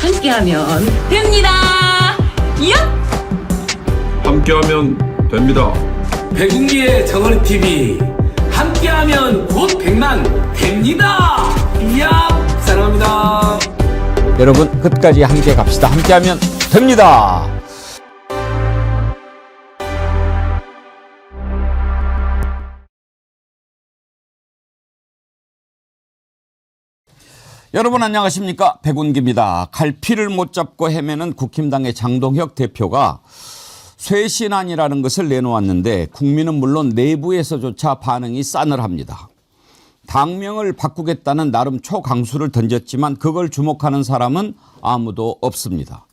함께하면 됩니다. 야! 함께하면 됩니다. 백운기의 정어리 TV 함께하면 곧 100만 됩니다. 이야 사랑합니다. 여러분 끝까지 함께 갑시다. 함께하면 됩니다. 여러분 안녕하십니까? 백운기입니다. 갈피를 못 잡고 헤매는 국힘당의 장동혁 대표가 쇄신안이라는 것을 내놓았는데 국민은 물론 내부에서조차 반응이 싸늘합니다. 당명을 바꾸겠다는 나름 초강수를 던졌지만 그걸 주목하는 사람은 아무도 없습니다.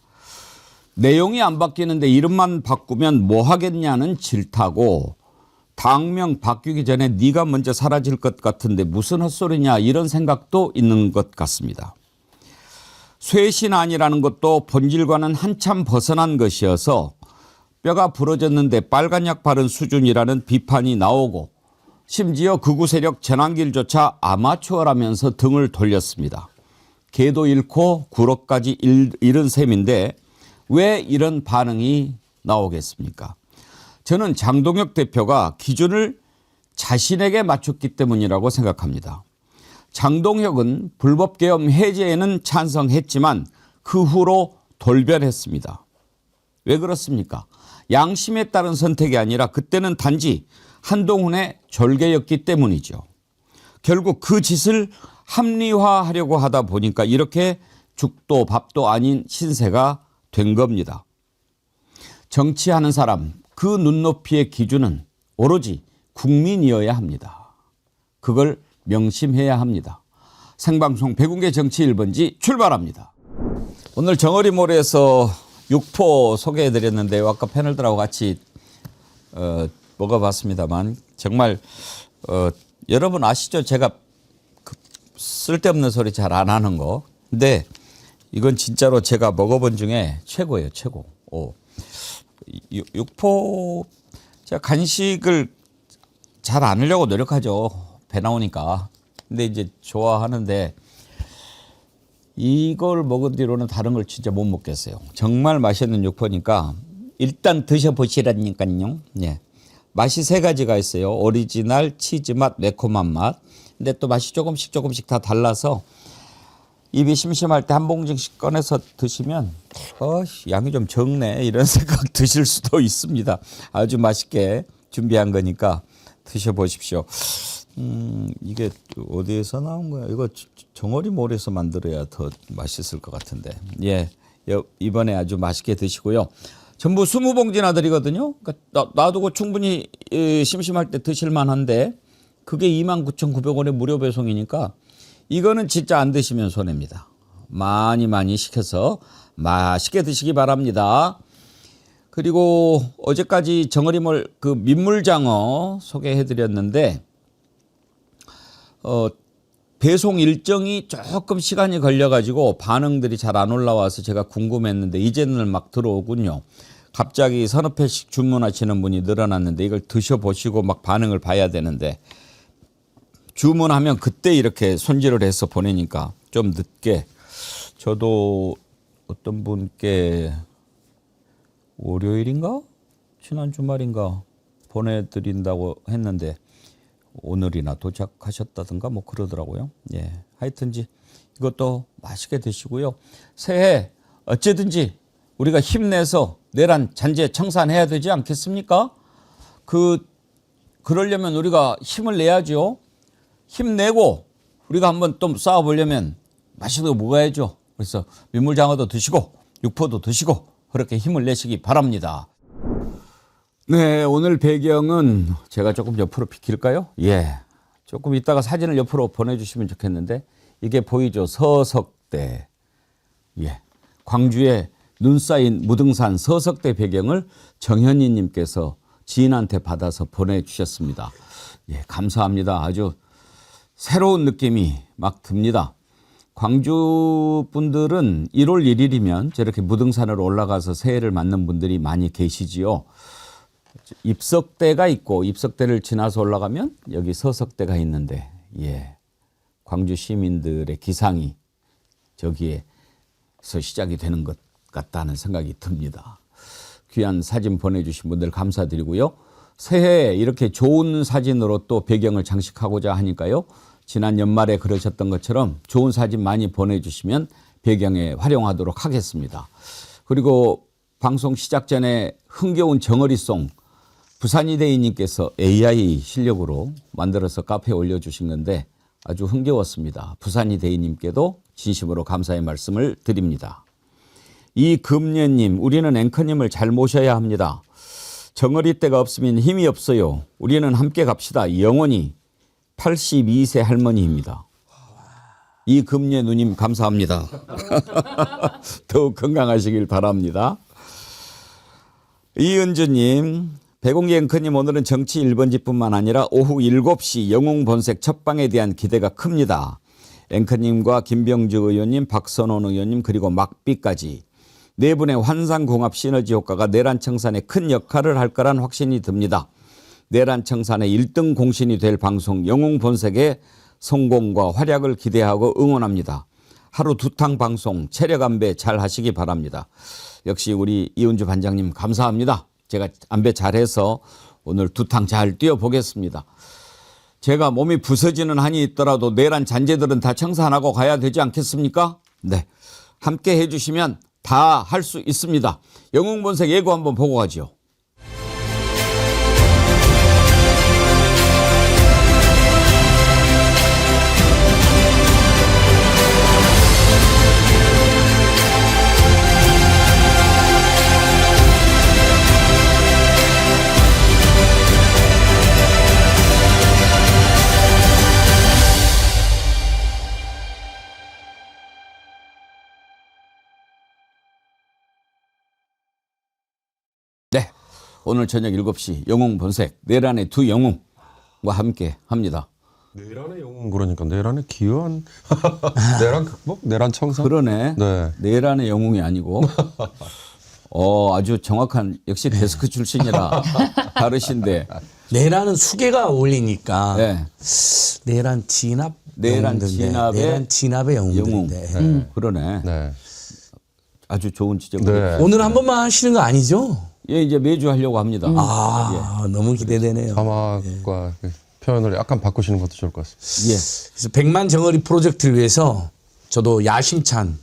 내용이 안 바뀌는데 이름만 바꾸면 뭐 하겠냐는 질타고 당명 바뀌기 전에 네가 먼저 사라질 것 같은데 무슨 헛소리냐 이런 생각도 있는 것 같습니다. 쇄신안이라는 것도 본질과는 한참 벗어난 것이어서 뼈가 부러졌는데 빨간 약 바른 수준이라는 비판이 나오고 심지어 극우 세력 전환길조차 아마추어라면서 등을 돌렸습니다. 개도 잃고 구럭까지 잃은 셈인데 왜 이런 반응이 나오겠습니까? 저는 장동혁 대표가 기준을 자신에게 맞췄기 때문이라고 생각합니다. 장동혁은 불법계엄 해제에는 찬성했지만 그 후로 돌변했습니다. 왜 그렇습니까? 양심에 따른 선택이 아니라 그때는 단지 한동훈의 졸개였기 때문이죠. 결국 그 짓을 합리화하려고 하다 보니까 이렇게 죽도 밥도 아닌 신세가 된 겁니다. 정치하는 사람 그 눈높이의 기준은 오로지 국민이어야 합니다. 그걸 명심해야 합니다. 생방송 백운계 정치 1번지 출발합니다. 오늘 정어리몰에서 육포 소개해드렸는데요. 아까 패널들하고 같이 먹어봤습니다만 정말 여러분 아시죠? 제가 쓸데없는 소리 잘 안 하는 거. 근데 이건 진짜로 제가 먹어본 중에 최고예요. 최고. 육포 제가 간식을 잘 안 하려고 노력하죠. 배 나오니까. 근데 이제 좋아하는데 이걸 먹은 뒤로는 다른 걸 진짜 못 먹겠어요. 정말 맛있는 육포니까 일단 드셔보시라니까요. 예. 맛이 세 가지가 있어요. 오리지널, 치즈 맛, 매콤한 맛. 근데 또 맛이 조금씩 다 달라서 입이 심심할 때 한 봉지씩 꺼내서 드시면 양이 좀 적네 이런 생각 드실 수도 있습니다. 아주 맛있게 준비한 거니까 드셔보십시오. 이게 어디에서 나온 거야? 이거 정어리몰에서 만들어야 더 맛있을 것 같은데. 예, 이번에 아주 맛있게 드시고요. 전부 20봉지나 드리거든요. 그러니까 놔두고 충분히 심심할 때 드실 만한데 그게 29,900원에 무료 배송이니까 이거는 진짜 안 드시면 손해입니다. 많이 시켜서 맛있게 드시기 바랍니다. 그리고 어제까지 정어리몰 그 민물장어 소개해드렸는데 배송 일정이 조금 시간이 걸려가지고 반응들이 잘 안 올라와서 제가 궁금했는데 이제는 막 들어오군요. 갑자기 서너 회씩 주문하시는 분이 늘어났는데 이걸 드셔보시고 막 반응을 봐야 되는데 주문하면 그때 이렇게 손질을 해서 보내니까 좀 늦게 저도 어떤 분께 월요일인가? 지난 주말인가 보내드린다고 했는데 오늘이나 도착하셨다든가 뭐 그러더라고요. 예, 하여튼지 이것도 맛있게 드시고요. 새해 어쨌든지 우리가 힘내서 내란 잔재 청산해야 되지 않겠습니까? 그러려면 우리가 힘을 내야죠. 힘내고 우리가 한번 또 싸워보려면 맛있는 거 먹어야죠. 그래서 민물장어도 드시고 육포도 드시고 그렇게 힘을 내시기 바랍니다. 네, 오늘 배경은 제가 조금 옆으로 비킬까요? 예, 조금 이따가 사진을 옆으로 보내주시면 좋겠는데 이게 보이죠? 서석대. 예, 광주에 눈 쌓인 무등산 서석대 배경을 정현희 님께서 지인한테 받아서 보내주셨습니다. 예, 감사합니다. 아주 새로운 느낌이 막 듭니다. 광주 분들은 1월 1일이면 저렇게 무등산으로 올라가서 새해를 맞는 분들이 많이 계시지요. 입석대가 있고 입석대를 지나서 올라가면 여기 서석대가 있는데 예, 광주 시민들의 기상이 저기에 시작이 되는 것 같다는 생각이 듭니다. 귀한 사진 보내주신 분들 감사드리고요. 새해에 이렇게 좋은 사진으로 또 배경을 장식하고자 하니까요. 지난 연말에 그러셨던 것처럼 좋은 사진 많이 보내주시면 배경에 활용하도록 하겠습니다. 그리고 방송 시작 전에 흥겨운 정어리송 부산이대인님께서 AI 실력으로 만들어서 카페에 올려주신 건데 아주 흥겨웠습니다. 부산이대인님께도 진심으로 감사의 말씀을 드립니다. 이금년님, 우리는 앵커님을 잘 모셔야 합니다. 정어리 때가 없으면 힘이 없어요. 우리는 함께 갑시다. 영원히 82세 할머니입니다. 이금년 누님 감사합니다. 더욱 건강하시길 바랍니다. 이은주님, 배공기 앵커님 오늘은 정치 1번지뿐만 아니라 오후 7시 영웅본색 첫방에 대한 기대가 큽니다. 앵커님과 김병주 의원님, 박선원 의원님 그리고 막비까지 네 분의 환상공합 시너지 효과가 내란청산에 큰 역할을 할 거란 확신이 듭니다. 내란청산의 1등 공신이 될 방송 영웅본색의 성공과 활약을 기대하고 응원합니다. 하루 두탕 방송 체력 안배 잘 하시기 바랍니다. 역시 우리 이은주 반장님 감사합니다. 제가 안배 잘해서 오늘 두탕 잘 뛰어보겠습니다. 제가 몸이 부서지는 한이 있더라도 내란 잔재들은 다 청산하고 가야 되지 않겠습니까? 네, 함께 해주시면 다 할 수 있습니다. 영웅본색 예고 한번 보고 가죠. 네, 오늘 저녁 7시 영웅본색 내란의 두 영웅과 함께 합니다. 내란의 영웅 그러니까 내란의 기여한 내란 극복? 내란 청산? 그러네. 네. 내란의 영웅이 아니고 아주 정확한 역시 데스크 출신이라 다르신데 내란은 수계가 어울리니까 네. 내란 진압 내란 진압의 내란 진압의 영웅. 영웅들인데 그러네. 네. 아주 좋은 지적. 네. 오늘 한 번만 하시는 거 아니죠? 예, 이제 매주 하려고 합니다. 너무 기대되네요. 자막과 표현을 약간 바꾸시는 것도 좋을 것 같습니다. 예. 그래서 100만 정어리 프로젝트를 위해서 저도 야심찬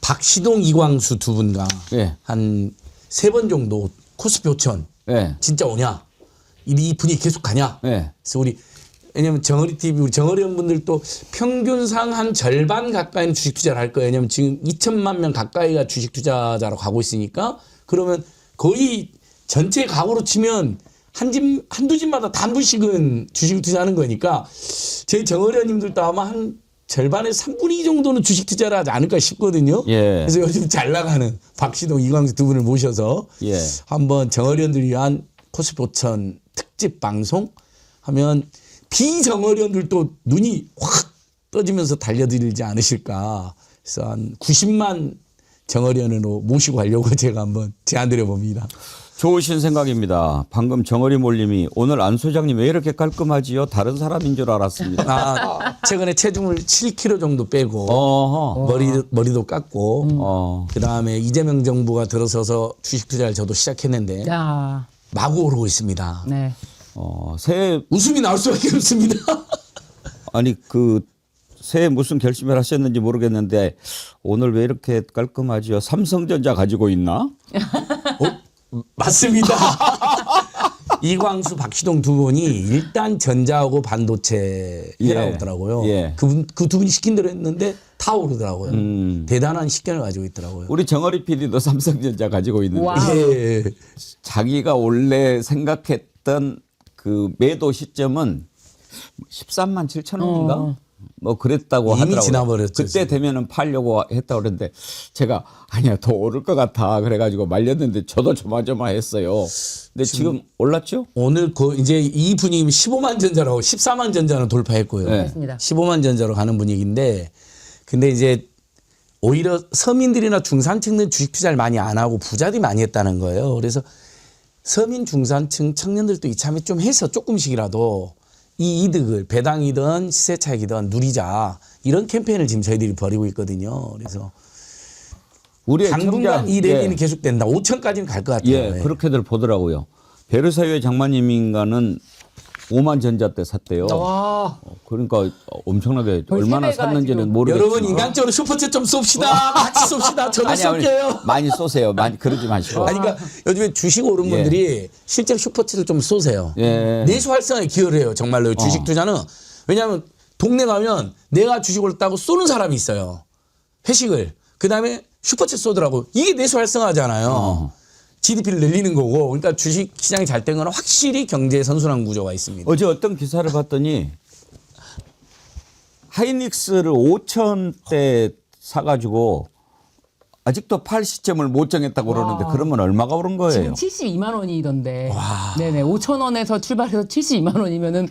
박시동, 이광수 두 분과 예. 한 3번 정도 코스피 오천 예. 진짜 오냐? 이 분위기 계속 가냐? 예. 그래서 우리 왜냐면 정어리 TV 우리 정어리원분들도 평균상 한 절반 가까이는 주식 투자를 할 거예요. 왜냐면 지금 2천만 명 가까이가 주식 투자자로 가고 있으니까 그러면 거의 전체 가구로 치면 한두 집마다 다 한 분씩은 주식 투자하는 거니까 저희 정어리원님들도 아마 한 절반에서 3분의 2 정도는 주식 투자를 하지 않을까 싶거든요. 예. 그래서 요즘 잘 나가는 박시동, 이광수 두 분을 모셔서 예. 한번 정어리원들 위한 코스피 5천 특집 방송 하면 비정어리원들도 눈이 확 떠지면서 달려들지 않으실까. 그래서 한 90만 정어리원으로 모시고 가려고 제가 한번 제안드려 봅니다. 좋으신 생각입니다. 방금 정어리 몰림이 오늘 안 소장님 왜 이렇게 깔끔하지요? 다른 사람인 줄 알았습니다. 최근에 체중을 7kg 정도 빼고 어허. 머리도 깎고 그다음에 이재명 정부가 들어서서 주식 투자를 저도 시작했는데 야, 마구 오르고 있습니다. 네. 새해 웃음이 나올 수밖에 없습니다. 아니 새해 무슨 결심을 하셨는지 모르겠는데 오늘 왜 이렇게 깔끔하지요? 삼성전자 가지고 있나? 맞습니다. 이광수, 박시동 두 분이 일단 전자하고 반도체 해라오더라고요. 예. 그 두 분이 시킨 대로 했는데 다 오르더라고요. 대단한 식견을 가지고 있더라고요. 우리 정어리 PD도 삼성전자 가지고 있는데 와우. 예. 자기가 원래 생각했던 그 매도 시점은 13만 7천 원인가? 뭐 그랬다고 이미 하더라고요. 지나버렸죠, 그때 지금. 되면은 팔려고 했다고 그랬는데 제가 아니야 더 오를 것 같아 그래가지고 말렸는데 저도 조마조마했어요. 근데 지금 올랐죠? 오늘 이제 이 분위기 15만 전자라고 14만 전자는 돌파했고요. 네. 맞습니다. 15만 전자로 가는 분위기인데 근데 이제 오히려 서민들이나 중산층들 주식 투자를 많이 안 하고 부자들이 많이 했다는 거예요. 그래서 서민 중산층 청년들도 이참에 좀 해서 조금씩이라도 이 이득을 배당이든 시세 차익이든 누리자 이런 캠페인을 지금 저희들이 벌이고 있거든요. 그래서 우리의 당분간 청자- 이 랠리는 예. 계속된다. 5천까지는 갈 것 같아요. 예, 그렇게들 보더라고요. 베르사유의 장마님인가는 5만 전자 때 샀대요. 와. 그러니까 엄청나게 거의 얼마나 세배가 샀는지는 지금. 모르겠지만. 여러분 인간적으로 슈퍼챗 좀 쏩시다. 같이 쏩시다. 저도 아니, 쏠게요. 많이 쏘세요. 많이 그러지 마시고. 아니, 그러니까 요즘에 주식 오른 분들이 실제로 슈퍼챗을 좀 쏘세요. 예. 내수 활성화에 기여를 해요. 정말로 주식 투자는. 왜냐하면 동네 가면 내가 주식 올랐다고 쏘는 사람이 있어요. 회식을. 그다음에 슈퍼챗 쏘더라고. 이게 내수 활성화잖아요. GDP를 늘리는 거고. 그러니까 주식 시장이 잘 된 거는 확실히 경제 선순환 구조가 있습니다. 어제 어떤 기사를 봤더니 하이닉스를 5천대 사가지고 아직도 팔 시점을 못 정했다고 그러는데 그러면 얼마가 오른 거예요? 지금 72만 원이던데. 네네. 5천 원에서 출발해서 72만 원이면은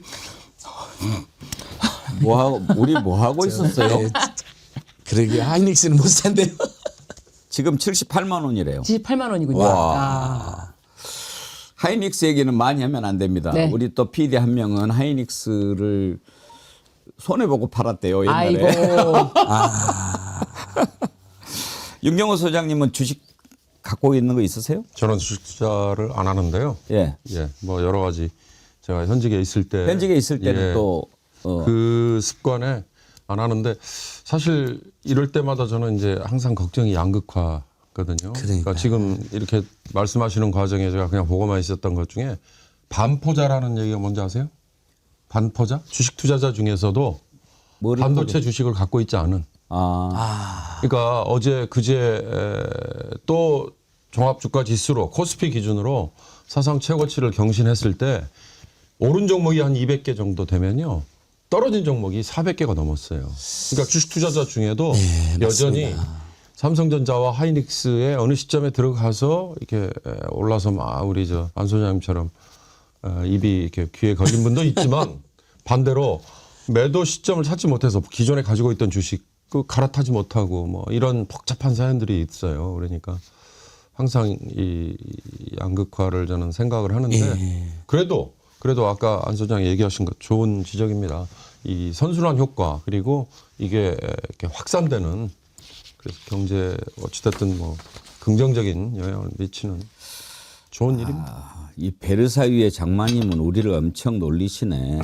우리 뭐 하고 있었어요? 네. 그러게 하이닉스는 못 산대요. 지금 78만 원이래요. 78만 원이군요. 와. 아. 하이닉스 얘기는 많이 하면 안 됩니다. 네. 우리 또 PD 한 명은 하이닉스를 손해보고 팔았대요. 옛날에. 아이고. 윤경호 소장님은 주식 갖고 있는 거 있으세요? 저는 주식 투자를 안 하는데요. 예. 예, 뭐 여러 가지 제가 현직에 있을 때 현직에 있을 때는 예, 또 그 습관에 안 하는데 사실 이럴 때마다 저는 이제 항상 걱정이 양극화거든요. 그러니까 지금 이렇게 말씀하시는 과정에 제가 그냥 보고만 있었던 것 중에 반포자라는 얘기가 뭔지 아세요? 반포자? 주식 투자자 중에서도 뭐를 반도체 주식을 갖고 있지 않은. 그러니까 어제 그제 또 종합주가 지수로 코스피 기준으로 사상 최고치를 경신했을 때 오른 종목이 한 200개 정도 되면요. 떨어진 종목이 400개가 넘었어요. 그러니까 주식 투자자 중에도 여전히 삼성전자와 하이닉스의 어느 시점에 들어가서 이렇게 올라서 막 우리 저 안 소장님처럼 입이 이렇게 귀에 걸린 분도 있지만 반대로 매도 시점을 찾지 못해서 기존에 가지고 있던 주식 그 갈아타지 못하고 뭐 이런 복잡한 사연들이 있어요. 그러니까 항상 이 양극화를 저는 생각을 하는데 그래도 아까 안 소장이 얘기하신 것 좋은 지적입니다. 이 선순환 효과 그리고 이게 이렇게 확산되는 그래서 경제 어찌됐든 뭐 긍정적인 영향을 미치는 좋은 일입니다. 이 베르사유의 장마님은 우리를 엄청 놀리시네.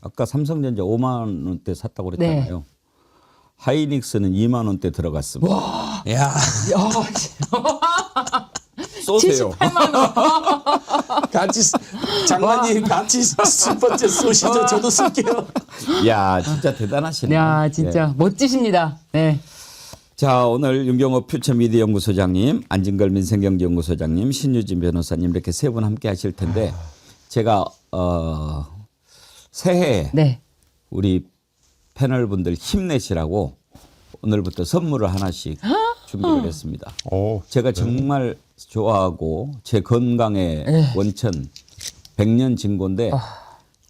아까 삼성전자 5만 원대 샀다고 그랬잖아요. 하이닉스는 2만 원대 들어갔습니다. 야, 쏘세요. 78만 원. 같이 장관님 같이 슈퍼챗 쏘시죠. 저도 쏠게요. 야, 진짜 대단하시네. 야, 진짜 멋지십니다. 네. 자, 오늘 윤경호 퓨처미디어 연구소장님, 안진걸 민생경제연구소장님, 신유진 변호사님 이렇게 세 분 함께 하실 텐데 제가 새해에 네. 우리 패널분들 힘내시라고 오늘부터 선물을 하나씩 준비를 했습니다. 제가 정말 좋아하고 제 건강의 원천 100년 진고인데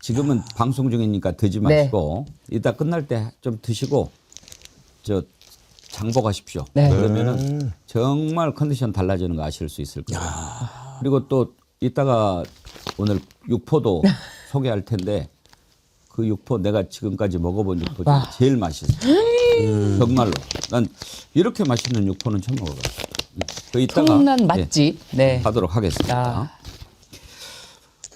지금은 방송 중이니까 드지 마시고 이따 끝날 때 좀 드시고 저 장복하십시오. 네. 그러면은 정말 컨디션 달라지는 거 아실 수 있을 거예요. 그리고 또 이따가 오늘 육포도 소개할 텐데 그 육포 내가 지금까지 먹어본 육포 중에 제일 맛있어요. 정말로. 난 이렇게 맛있는 육포는 처음 먹어봤어요. 그 이따가 통난 맛집. 네. 하도록 하겠습니다. 야.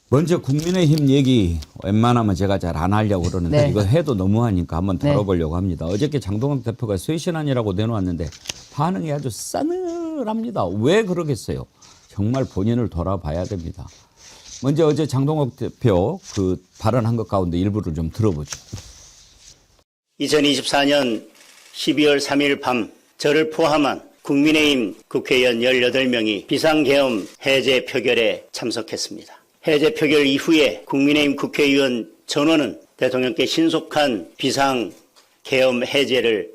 먼저 국민의힘 얘기 웬만하면 제가 잘 안 하려고 그러는데 네. 이거 해도 너무하니까 한번 네. 다뤄보려고 합니다. 어저께 장동학 대표가 쇄신안이라고 내놓았는데 반응이 아주 싸늘합니다. 왜 그러겠어요? 정말 본인을 돌아봐야 됩니다. 먼저 어제 장동학 대표 그 발언한 것 가운데 일부를 좀 들어보죠. 2024년 12월 3일 밤 저를 포함한 국민의힘 국회의원 18명이 비상계엄 해제 표결에 참석했습니다. 해제 표결 이후에 국민의힘 국회의원 전원은 대통령께 신속한 비상계엄 해제를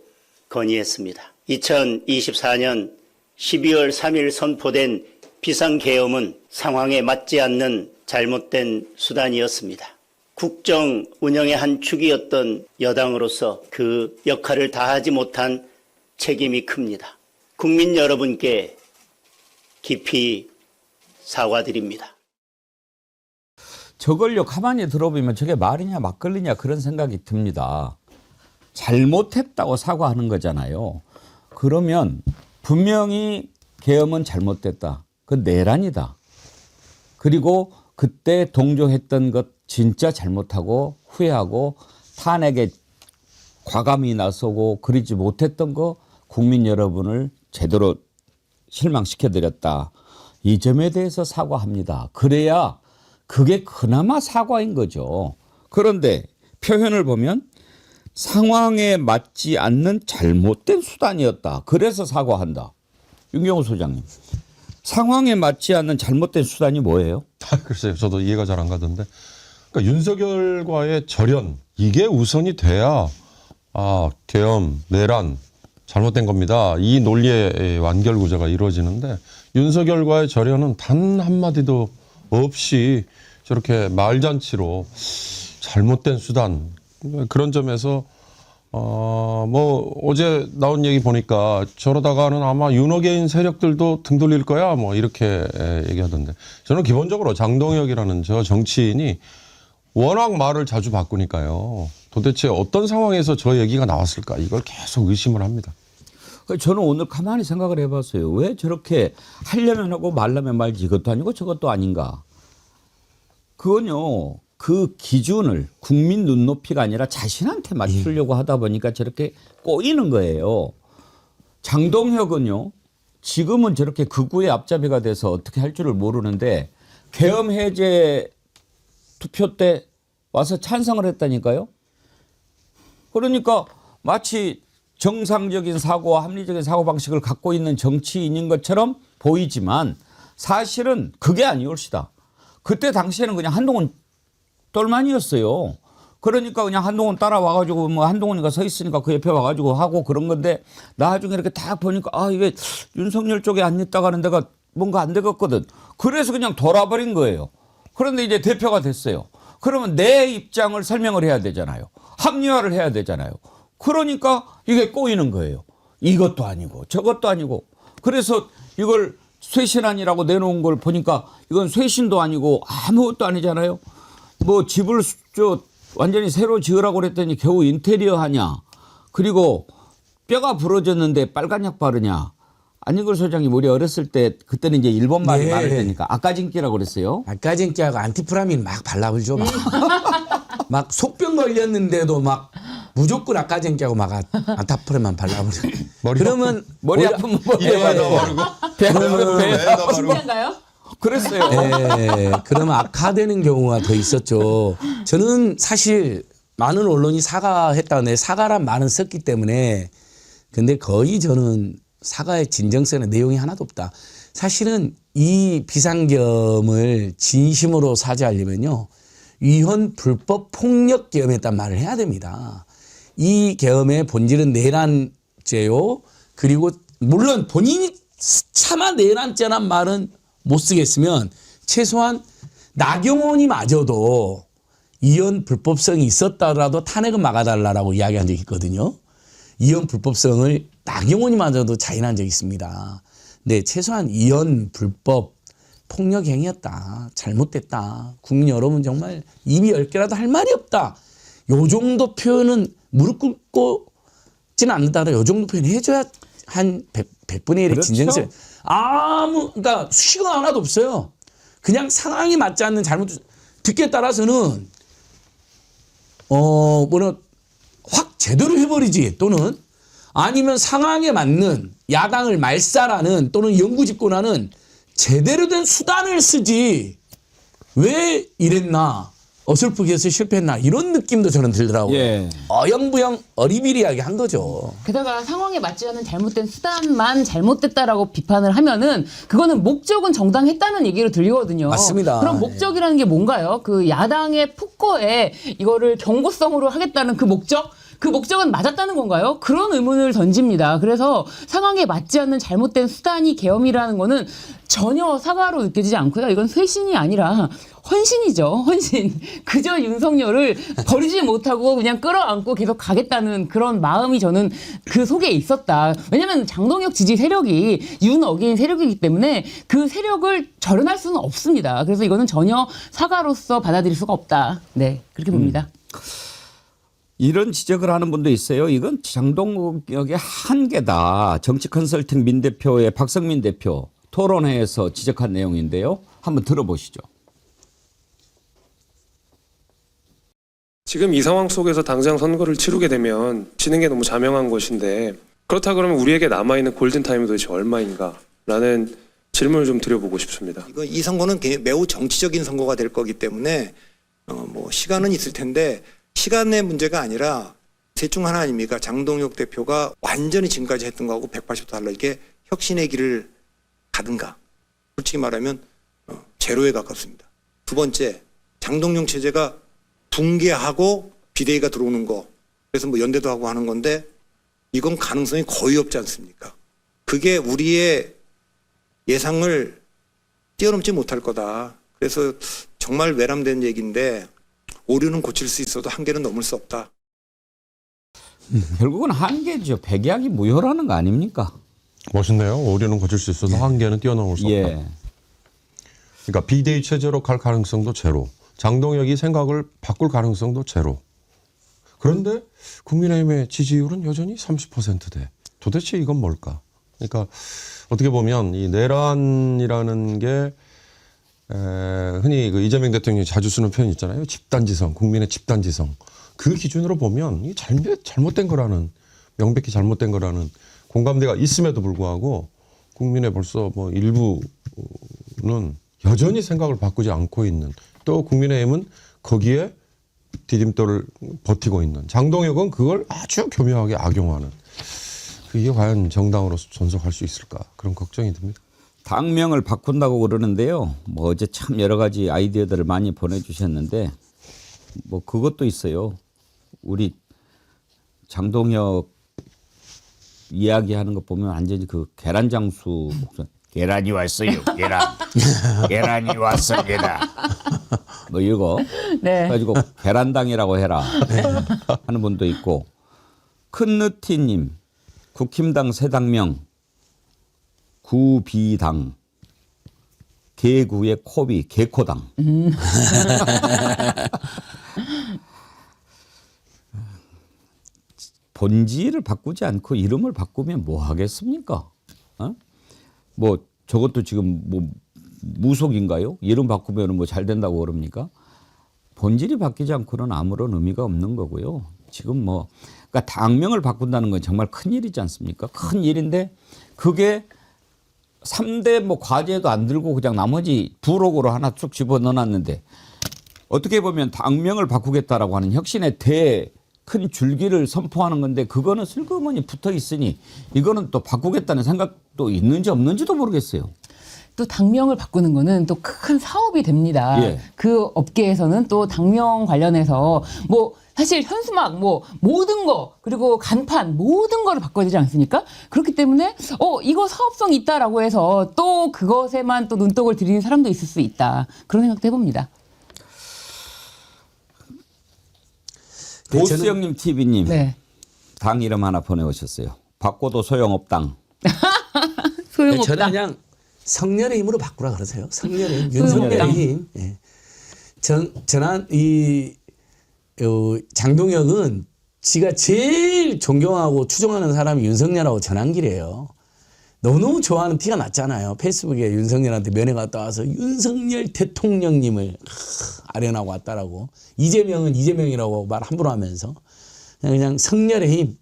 건의했습니다. 2024년 12월 3일 선포된 비상계엄은 상황에 맞지 않는 잘못된 수단이었습니다. 국정 운영의 한 축이었던 여당으로서 그 역할을 다하지 못한 책임이 큽니다. 국민 여러분께 깊이 사과드립니다. 저걸요 가만히 들어보면 저게 말이냐 막걸리냐 그런 생각이 듭니다. 잘못했다고 사과하는 거잖아요. 그러면 분명히 계엄은 잘못됐다. 그건 내란이다. 그리고 그때 동조했던 것 진짜 잘못하고 후회하고 탄핵에 과감히 나서고 그러지 못했던 거 국민 여러분을 제대로 실망시켜드렸다. 이 점에 대해서 사과합니다. 그래야 그게 그나마 사과인 거죠. 그런데 표현을 보면 상황에 맞지 않는 잘못된 수단이었다. 그래서 사과한다. 윤경호 소장님. 상황에 맞지 않는 잘못된 수단이 뭐예요? 글쎄요. 저도 이해가 잘 안 가던데. 그러니까 윤석열과의 절연 이게 우선이 돼야 계엄, 내란 잘못된 겁니다. 이 논리의 완결 구조가 이루어지는데 윤석열과의 절연은 단 한마디도 없이 저렇게 말잔치로 잘못된 수단 그런 점에서 뭐 어제 나온 얘기 보니까 저러다가는 아마 윤호개인 세력들도 등 돌릴 거야 뭐 이렇게 얘기하던데 저는 기본적으로 장동혁이라는 저 정치인이 워낙 말을 자주 바꾸니까요. 도대체 어떤 상황에서 저 얘기가 나왔을까 이걸 계속 의심을 합니다. 저는 오늘 가만히 생각을 해봤어요. 왜 저렇게 하려면 하고 말라면 말지 이것도 아니고 저것도 아닌가. 그건요. 그 기준을 국민 눈높이가 아니라 자신한테 맞추려고 하다 보니까 저렇게 꼬이는 거예요. 장동혁은요. 지금은 저렇게 극우의 앞잡이가 돼서 어떻게 할 줄을 모르는데 계엄 해제 투표 때 와서 찬성을 했다니까요. 그러니까 마치 정상적인 사고와 합리적인 사고방식을 갖고 있는 정치인인 것처럼 보이지만 사실은 그게 아니올시다. 그때 당시에는 그냥 한동훈 똘만이었어요. 그러니까 그냥 한동훈 따라와가지고 뭐 한동훈이가 서 있으니까 그 옆에 와가지고 하고 그런 건데 나중에 이렇게 딱 보니까 이게 윤석열 쪽에 안 있다가 하는 데가 뭔가 안 되겠거든. 그래서 그냥 돌아버린 거예요. 그런데 이제 대표가 됐어요. 그러면 내 입장을 설명을 해야 되잖아요. 합리화를 해야 되잖아요. 그러니까 이게 꼬이는 거예요. 이것도 아니고 저것도 아니고. 그래서 이걸 쇄신안이라고 내놓은 걸 보니까 이건 쇄신도 아니고 아무것도 아니잖아요. 뭐 집을 완전히 새로 지으라고 그랬더니 겨우 인테리어 하냐. 그리고 뼈가 부러졌는데 빨간 약 바르냐. 안익걸 소장님 우리 어렸을 때 그때는 이제 일본 말이 많을 때니까 아까진기라고 그랬어요. 아까진기하고 안티프라민 막 발라버리죠. 막 속병 걸렸는데도 막 무조건 아까진기하고 막 안타프라만 발라버리죠. 그러면 머리 아프면 머리에다 바르고 그러면 배에다 바르고 진짜인가요? 그랬어요. 네, 그러면 악화되는 경우가 더 있었죠. 저는 사실 많은 언론이 사과했다는데 사과란 말은 썼기 때문에 근데 거의 저는 사과의 진정성의 내용이 하나도 없다. 사실은 이 비상계엄을 진심으로 사죄하려면요. 위헌 불법 폭력 계엄했단 말을 해야 됩니다. 이 계엄의 본질은 내란죄요. 그리고 물론 본인이 차마 내란죄란 말은 못 쓰겠으면 최소한 나경원이 마저도 위헌 불법성이 있었다라도 탄핵은 막아달라고 이야기한 적이 있거든요. 위헌 불법성을 나경원이 마저도 자인한 적이 있습니다. 근데 최소한 위헌 불법 폭력 행위였다. 잘못됐다. 국민 여러분 정말 입이 10개라도 할 말이 없다. 요 정도 표현은 무릎 꿇고지는 않는다. 요 정도 표현 해줘야 한 100분의 1의 그렇죠. 진정성. 그러니까 수식어가 하나도 없어요. 그냥 상황에 맞지 않는 잘못 듣기에 따라서는 확 제대로 해버리지 또는 아니면 상황에 맞는 야당을 말살하는 또는 영구집권하는 제대로 된 수단을 쓰지 왜 이랬나 어설프게 해서 실패했나 이런 느낌도 저는 들더라고요. 예. 어영부영 어리비리하게 한 거죠. 게다가 상황에 맞지 않은 잘못된 수단만 잘못됐다라고 비판을 하면은 그거는 목적은 정당했다는 얘기로 들리거든요. 맞습니다. 그럼 목적이라는 게 뭔가요? 그 야당의 폭거에 이거를 경고성으로 하겠다는 그 목적? 그 목적은 맞았다는 건가요? 그런 의문을 던집니다. 그래서 상황에 맞지 않는 잘못된 수단이 계엄이라는 거는 전혀 사과로 느껴지지 않고요. 이건 쇄신이 아니라 헌신이죠. 헌신. 그저 윤석열을 버리지 못하고 그냥 끌어안고 계속 가겠다는 그런 마음이 저는 그 속에 있었다. 왜냐하면 장동혁 지지 세력이 윤어게인 세력이기 때문에 그 세력을 절연할 수는 없습니다. 그래서 이거는 전혀 사과로서 받아들일 수가 없다. 네, 그렇게 봅니다. 이런 지적을 하는 분도 있어요. 이건 장동혁의 한계다. 정치 컨설팅 민 대표의 박성민 대표 토론회에서 지적한 내용인데요. 한번 들어보시죠. 지금 이 상황 속에서 당장 선거를 치르게 되면 지는 게 너무 자명한 것인데 그렇다 그러면 우리에게 남아있는 골든타임이 도대체 얼마인가 라는 질문을 좀 드려보고 싶습니다. 이 선거는 매우 정치적인 선거가 될 거기 때문에 뭐 시간은 있을 텐데 시간의 문제가 아니라 셋 중 하나 아닙니까? 장동혁 대표가 완전히 지금까지 했던 거하고 180도 다르게 혁신의 길을 가든가 솔직히 말하면 제로에 가깝습니다. 두 번째 장동혁 체제가 붕괴하고 비대위가 들어오는 거 그래서 뭐 연대도 하고 하는 건데 이건 가능성이 거의 없지 않습니까? 그게 우리의 예상을 뛰어넘지 못할 거다. 그래서 정말 외람된 얘기인데 오류는 고칠 수 있어도 한계는 넘을 수 없다. 결국은 한계죠. 백약이 무효라는 거 아닙니까? 멋있네요. 오류는 고칠 수 있어도 한계는 뛰어넘을 수 없다. 예. 그러니까 비대위 체제로 갈 가능성도 제로. 장동혁이 생각을 바꿀 가능성도 제로. 그런데 국민의힘의 지지율은 여전히 30%대. 도대체 이건 뭘까? 그러니까 어떻게 보면 이 내란이라는 게 흔히 그 이재명 대통령이 자주 쓰는 표현 있잖아요. 집단지성, 국민의 집단지성. 그 기준으로 보면 이게 잘못된 거라는, 명백히 잘못된 거라는 공감대가 있음에도 불구하고 국민의 벌써 뭐 일부는 여전히 생각을 바꾸지 않고 있는, 또 국민의힘은 거기에 디딤돌을 버티고 있는, 장동혁은 그걸 아주 교묘하게 악용하는, 이게 과연 정당으로서 존속할 수 있을까, 그런 걱정이 듭니다. 당명을 바꾼다고 그러는데요. 뭐 어제 참 여러 가지 아이디어들을 많이 보내주셨는데 뭐 그것도 있어요. 우리 장동혁 이야기하는 거 보면 완전히 그 계란장수 목소리. 계란이 왔어요. 계란이 왔어. 계란. 뭐 이거 네. 가지고 계란당이라고 해라 하는 분도 있고, 큰느티님 국힘당 새 당명 구비당, 개구의 코비 개코당. 본질을 바꾸지 않고 이름을 바꾸면 뭐 하겠습니까? 뭐 저것도 지금 뭐 무속인가요? 이름 바꾸면 뭐 잘 된다고 그럽니까? 본질이 바뀌지 않고는 아무런 의미가 없는 거고요. 지금 뭐 그러니까 당명을 바꾼다는 건 정말 큰 일이지 않습니까? 큰 일인데 그게 3대 뭐 과제도 안 들고 그냥 나머지 부록으로 하나 쭉 집어넣어놨는데, 어떻게 보면 당명을 바꾸겠다라고 하는 혁신의 큰 줄기를 선포하는 건데 그거는 슬그머니 붙어 있으니 이거는 또 바꾸겠다는 생각도 있는지 없는지도 모르겠어요. 또 당명을 바꾸는 거는 또 큰 사업이 됩니다. 예. 그 업계에서는 또 당명 관련해서 뭐 사실 현수막 뭐 모든 거 그리고 간판 모든 거를 바꿔야 되지 않습니까? 그렇기 때문에 이거 사업성이 있다라고 해서 또 그것에만 또 눈독을 들이는 사람도 있을 수 있다. 그런 생각도 해봅니다. 보수형님 TV님 네. 당 이름 하나 보내오셨어요. 바꿔도 소용없당. 소용없다. 저는 그냥 성렬의 힘으로 바꾸라 그러세요. 성렬의 힘, 윤석열의 힘. 예. 전한 장동혁은 지가 제일 존경하고 추종하는 사람이 윤석열하고 전한길이에요. 너무너무 좋아하는 티가 났잖아요. 페이스북에 윤석열한테 면회 갔다 와서 윤석열 대통령님을 아련하고 왔다라고. 이재명은 이재명이라고 말 함부로 하면서 그냥 성렬의 힘,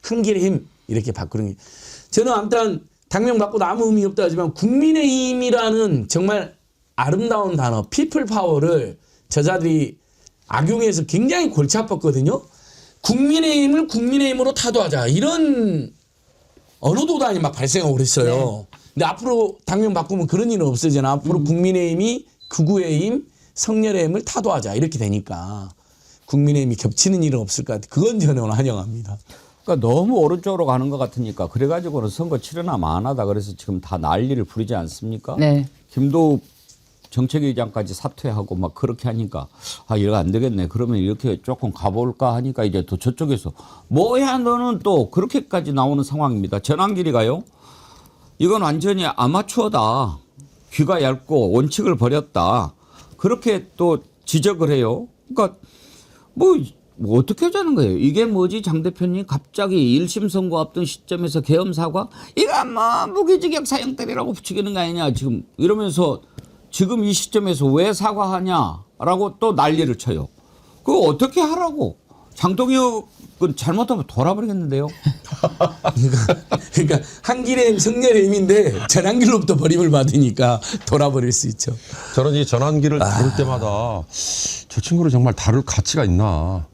한길의 힘 이렇게 바꾸는 게. 저는 아무튼 당명 바꿔도 아무 의미 없다 하지만 국민의힘이라는 정말 아름다운 단어 피플 파워를 저자들이 악용해서 굉장히 골치 아팠거든요. 국민의힘을 국민의힘으로 타도하자 이런 언어도단이 막 발생하고 그랬어요. 네. 근데 앞으로 당명 바꾸면 그런 일은 없어지나. 앞으로 국민의힘이 극우의 힘, 성렬의 힘을 타도하자 이렇게 되니까 국민의힘이 겹치는 일은 없을 것 같아요. 그건 저는 환영합니다. 그러니까 너무 오른쪽으로 가는 것 같으니까 그래가지고는 선거 치르나 마나다 그래서 지금 다 난리를 부리지 않습니까? 네. 김도읍 정책위의장까지 사퇴하고 막 그렇게 하니까 이거 안 되겠네. 그러면 이렇게 조금 가볼까 하니까 이제 또 저쪽에서 뭐야 너는 또 그렇게까지 나오는 상황입니다. 전환길이가요. 이건 완전히 아마추어다. 귀가 얇고 원칙을 버렸다. 그렇게 또 지적을 해요. 그러니까 뭐 뭐 어떻게 하자는 거예요? 이게 뭐지? 장 대표님 갑자기 1심 선고 앞둔 시점에서 계엄 사과? 이거 뭐 무기징역 사형들이라고 붙이기는 거 아니냐 지금 이러면서 지금 이 시점에서 왜 사과하냐라고 또 난리를 쳐요. 그거 어떻게 하라고? 장동혁은 잘못하면 돌아버리겠는데요. 그러니까 한 길의 성렬의 힘인데 전한 길로부터 버림을 받으니까 돌아버릴 수 있죠. 저는 이 전환기를 다룰 때마다 저 친구를 정말 다룰 가치가 있나.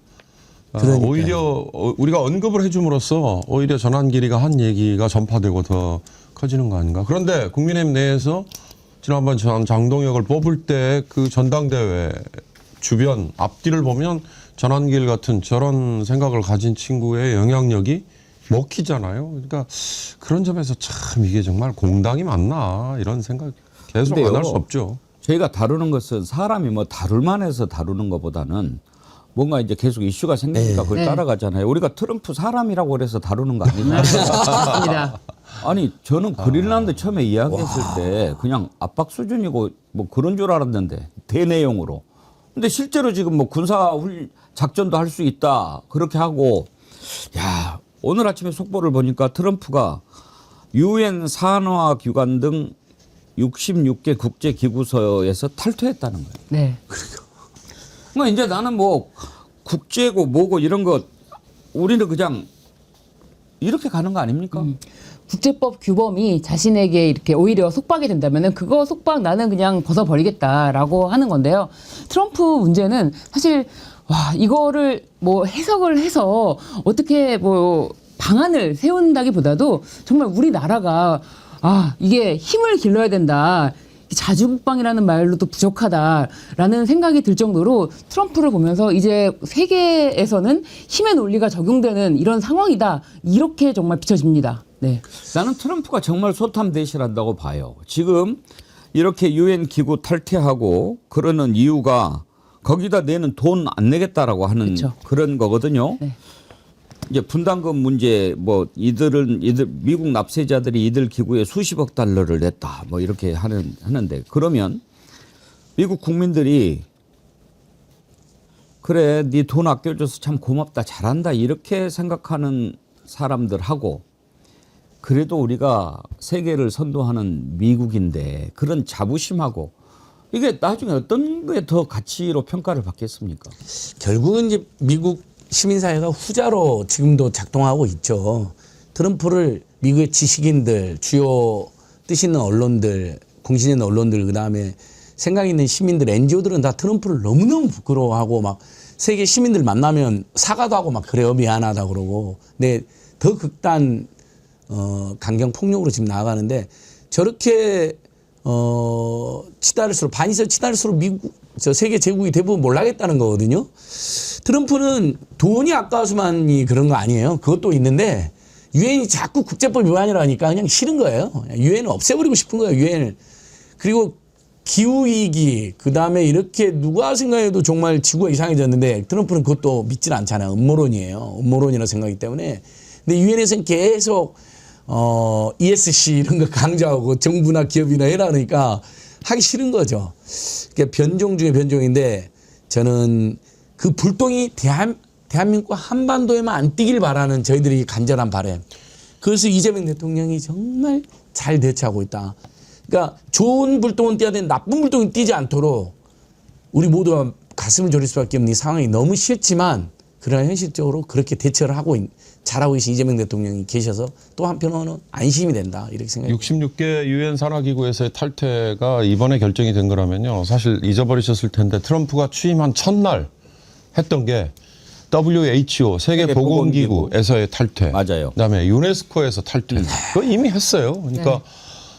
그러니까요. 오히려 우리가 언급을 해줌으로써 오히려 전환길이가 한 얘기가 전파되고 더 커지는 거 아닌가. 그런데 국민의힘 내에서 지난번 장동혁을 뽑을 때 그 전당대회 주변 앞뒤를 보면 전환길 같은 저런 생각을 가진 친구의 영향력이 먹히잖아요. 그러니까 그런 점에서 참 이게 정말 공당이 맞나 이런 생각 계속 안 할 수 없죠. 저희가 다루는 것은 사람이 뭐 다룰만 해서 다루는 것보다는 뭔가 이제 계속 이슈가 생기니까 그걸 따라가잖아요. 우리가 트럼프 사람이라고 그래서 다루는 거 아니냐. 맞습니다. 아니 저는 그린란드 처음에 이야기했을 때 그냥 압박 수준이고 뭐 그런 줄 알았는데 대내용으로. 근데 실제로 지금 뭐 군사 작전도 할 수 있다 그렇게 하고 야 오늘 아침에 속보를 보니까 트럼프가 유엔 산하 기관 등 66개 국제 기구서에서 탈퇴했다는 거예요. 네. 뭐 이제 나는 뭐 국제고 뭐고 이런 거 우리는 그냥 이렇게 가는 거 아닙니까? 국제법 규범이 자신에게 이렇게 오히려 속박이 된다면은 그거 속박 나는 그냥 벗어버리겠다라고 하는 건데요. 트럼프 문제는 사실 와 이거를 뭐 해석을 해서 어떻게 뭐 방안을 세운다기보다도 정말 우리나라가 아 이게 힘을 길러야 된다. 자주국방이라는 말로도 부족하다라는 생각이 들 정도로 트럼프를 보면서 이제 세계에서는 힘의 논리가 적용되는 이런 상황이다. 이렇게 정말 비춰집니다. 네. 나는 트럼프가 정말 소탐대실한다고 봐요. 지금 이렇게 유엔 기구 탈퇴하고 그러는 이유가 거기다 내는 돈 안 내겠다라고 하는 그쵸. 그런 거거든요. 네. 이제 분담금 문제 뭐 이들 미국 납세자들이 이들 기구에 수십억 달러를 냈다 뭐 이렇게 하는데 그러면 미국 국민들이 그래 네 돈 아껴줘서 참 고맙다 잘한다 이렇게 생각하는 사람들하고 그래도 우리가 세계를 선도하는 미국인데 그런 자부심하고 이게 나중에 어떤 거에 더 가치로 평가를 받겠습니까? 결국은 이제 미국 시민사회가 후자로 지금도 작동하고 있죠. 트럼프를 미국의 지식인들, 주요 뜻 있는 언론들, 공신 있는 언론들, 그다음에 생각 있는 시민들, NGO들은 다 트럼프를 너무너무 부끄러워하고 막 세계 시민들 만나면 사과도 하고 막 그래요. 미안하다 그러고. 근데 더 극단 강경 폭력으로 지금 나아가는데 저렇게 치달을수록 반이서 치달을수록 미국 저 세계 제국이 대부분 몰라겠다는 거거든요. 트럼프는 돈이 아까워서만이 그런 거 아니에요. 그것도 있는데 유엔이 자꾸 국제법 위반이라니까 그냥 싫은 거예요. 유엔을 없애버리고 싶은 거예요. 유엔을. 그리고 기후위기 그다음에 이렇게 누가 생각해도 정말 지구가 이상해졌는데 트럼프는 그것도 믿질 않잖아요. 음모론이에요. 음모론이라고 생각하기 때문에. 근데 유엔에서는 계속 ESC 이런 거 강조하고 정부나 기업이나 해라 그러니까 하기 싫은 거죠. 그러니까 변종 중에 변종인데 저는 그 불똥이 대한민국 한반도에만 안 뛰길 바라는 저희들이 간절한 바람. 그래서 이재명 대통령이 정말 잘 대처하고 있다. 그러니까 좋은 불똥은 뛰어야 되는데 나쁜 불똥이 뛰지 않도록 우리 모두가 가슴을 졸일 수밖에 없는 이 상황이 너무 싫지만 그러나 현실적으로 그렇게 대처를 하고 잘하고 계신 이재명 대통령이 계셔서 또 한편으로는 안심이 된다 이렇게 생각합니다. 66개 유엔 산하기구에서의 탈퇴가 이번에 결정이 된 거라면요. 사실 잊어버리셨을 텐데 트럼프가 취임한 첫날 했던 게 WHO 세계보건기구에서의 탈퇴. 맞아요. 그다음에 유네스코에서 탈퇴. 그거 이미 했어요. 그러니까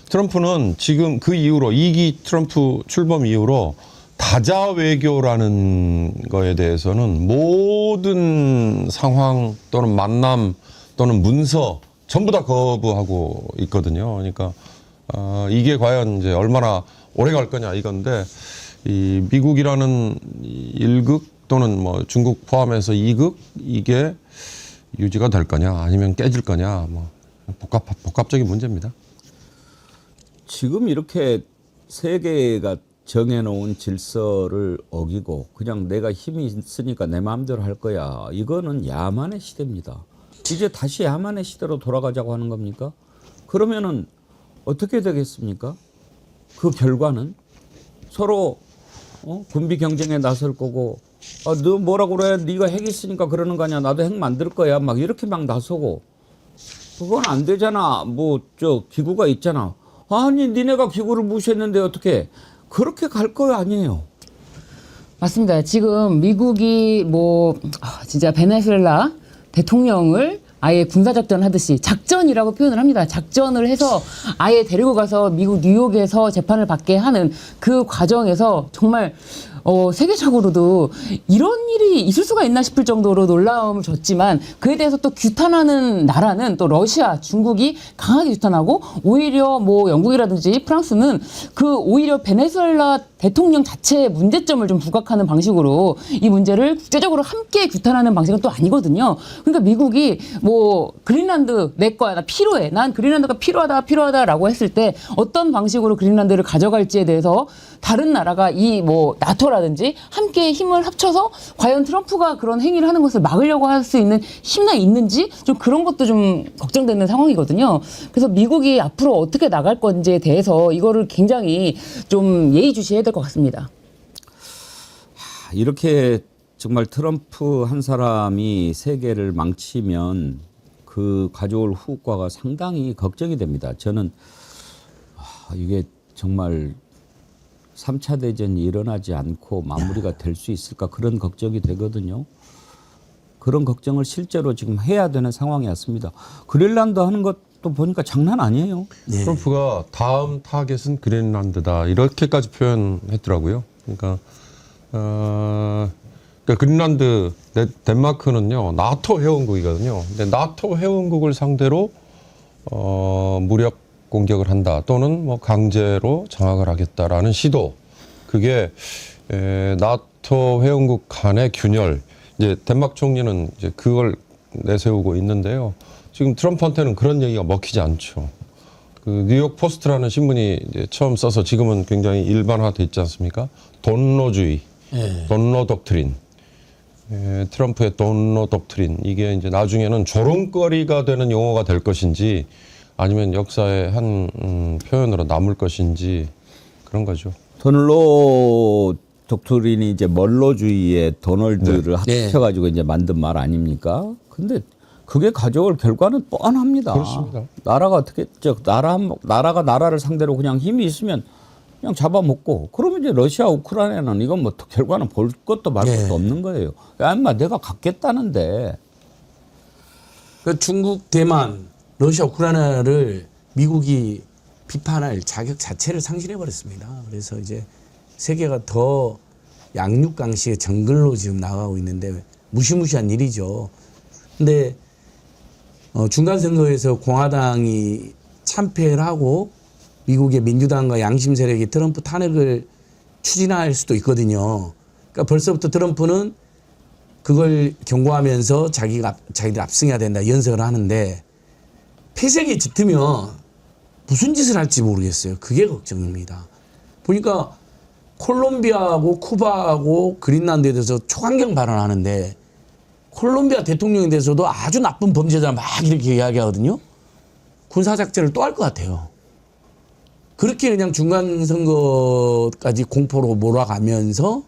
트럼프는 지금 그 이후로 2기 트럼프 출범 이후로 다자 외교라는 거에 대해서는 모든 상황 또는 만남 또는 문서 전부 다 거부하고 있거든요. 그러니까 이게 과연 이제 얼마나 오래 갈 거냐 이건데 이 미국이라는 1극 또는 뭐 중국 포함해서 2극 이게 유지가 될 거냐 아니면 깨질 거냐 뭐 복합적인 문제입니다. 지금 이렇게 세계가 정해놓은 질서를 어기고 그냥 내가 힘이 있으니까 내 마음대로 할 거야. 이거는 야만의 시대입니다. 이제 다시 야만의 시대로 돌아가자고 하는 겁니까? 그러면은 어떻게 되겠습니까? 그 결과는 서로 군비 경쟁에 나설 거고 너 뭐라고 그래? 네가 핵 있으니까 그러는 거 아니야. 나도 핵 만들 거야. 막 이렇게 막 나서고 그건 안 되잖아. 뭐 저 기구가 있잖아. 아니 니네가 기구를 무시했는데 어떻게 그렇게 갈 거 아니에요. 맞습니다. 지금 미국이 진짜 베네수엘라 대통령을 아예 군사작전 하듯이 작전이라고 표현을 합니다. 작전을 해서 아예 데리고 가서 미국 뉴욕에서 재판을 받게 하는 그 과정에서 정말 세계적으로도 이런 일이 있을 수가 있나 싶을 정도로 놀라움을 줬지만 그에 대해서 또 규탄하는 나라는 또 러시아, 중국이 강하게 규탄하고 오히려 영국이라든지 프랑스는 그 오히려 베네수엘라 대통령 자체의 문제점을 좀 부각하는 방식으로 이 문제를 국제적으로 함께 규탄하는 방식은 또 아니거든요. 그러니까 미국이 그린란드 내 거야, 나 필요해, 난 그린란드가 필요하다라고 했을 때 어떤 방식으로 그린란드를 가져갈지에 대해서 다른 나라가 나토라든지 함께 힘을 합쳐서 과연 트럼프가 그런 행위를 하는 것을 막으려고 할 수 있는 힘나 있는지 좀 그런 것도 좀 걱정되는 상황이거든요. 그래서 미국이 앞으로 어떻게 나갈 건지에 대해서 이거를 굉장히 좀 예의주시해야 될 것 같습니다. 이렇게 정말 트럼프 한 사람이 세계를 망치면 그 가져올 후과가 상당히 걱정이 됩니다. 저는 이게 정말 3차 대전이 일어나지 않고 마무리가 될 수 있을까 그런 걱정이 되거든요. 그런 걱정을 실제로 지금 해야 되는 상황이 왔습니다. 그린란드 하는 것도 보니까 장난 아니에요. 네. 트럼프가 다음 타겟은 그린란드다 이렇게까지 표현했더라고요. 그러니까 그린란드 덴마크는요 나토 회원국이거든요. 근데 나토 회원국을 상대로 무력 공격을 한다 또는 강제로 장악을 하겠다라는 시도 그게 나토 회원국 간의 균열 이제 덴마크 총리는 이제 그걸 내세우고 있는데요. 지금 트럼프한테는 그런 얘기가 먹히지 않죠. 그 뉴욕 포스트라는 신문이 이제 처음 써서 지금은 굉장히 일반화돼 있지 않습니까? 돈노주의, 돈노 독트린. 트럼프의 돈노 독트린 이게 이제 나중에는 조롱거리가 되는 용어가 될 것인지 아니면 역사의 한 표현으로 남을 것인지 그런 거죠. 돈노 독트린이 이제 멀로주의의 도널드를 합쳐가지고 이제 만든 말 아닙니까? 근데 그게 가져올 결과는 뻔합니다. 그렇습니다. 나라가 어떻게 나라가 나라를 상대로 그냥 힘이 있으면 그냥 잡아먹고 그러면 이제 러시아 우크라이나는 이건 결과는 볼 것도 말 것도 없는 거예요. 엄마 내가 갖겠다는데. 그 중국, 대만, 러시아, 우크라이나를 미국이 비판할 자격 자체를 상실해 버렸습니다. 그래서 이제 세계가 더 양육강식의 정글로 지금 나가고 있는데 무시무시한 일이죠. 근데 중간선거에서 공화당이 참패를 하고 미국의 민주당과 양심 세력이 트럼프 탄핵을 추진할 수도 있거든요. 그러니까 벌써부터 트럼프는 그걸 경고하면서 자기들 압승해야 된다 연설을 하는데 폐색이 짙으면 무슨 짓을 할지 모르겠어요. 그게 걱정입니다. 보니까 콜롬비아하고 쿠바하고 그린란드에 대해서 초강경 발언하는데 콜롬비아 대통령에 대해서도 아주 나쁜 범죄자 막 이렇게 이야기하거든요. 군사작전을 또 할 것 같아요. 그렇게 그냥 중간선거까지 공포로 몰아가면서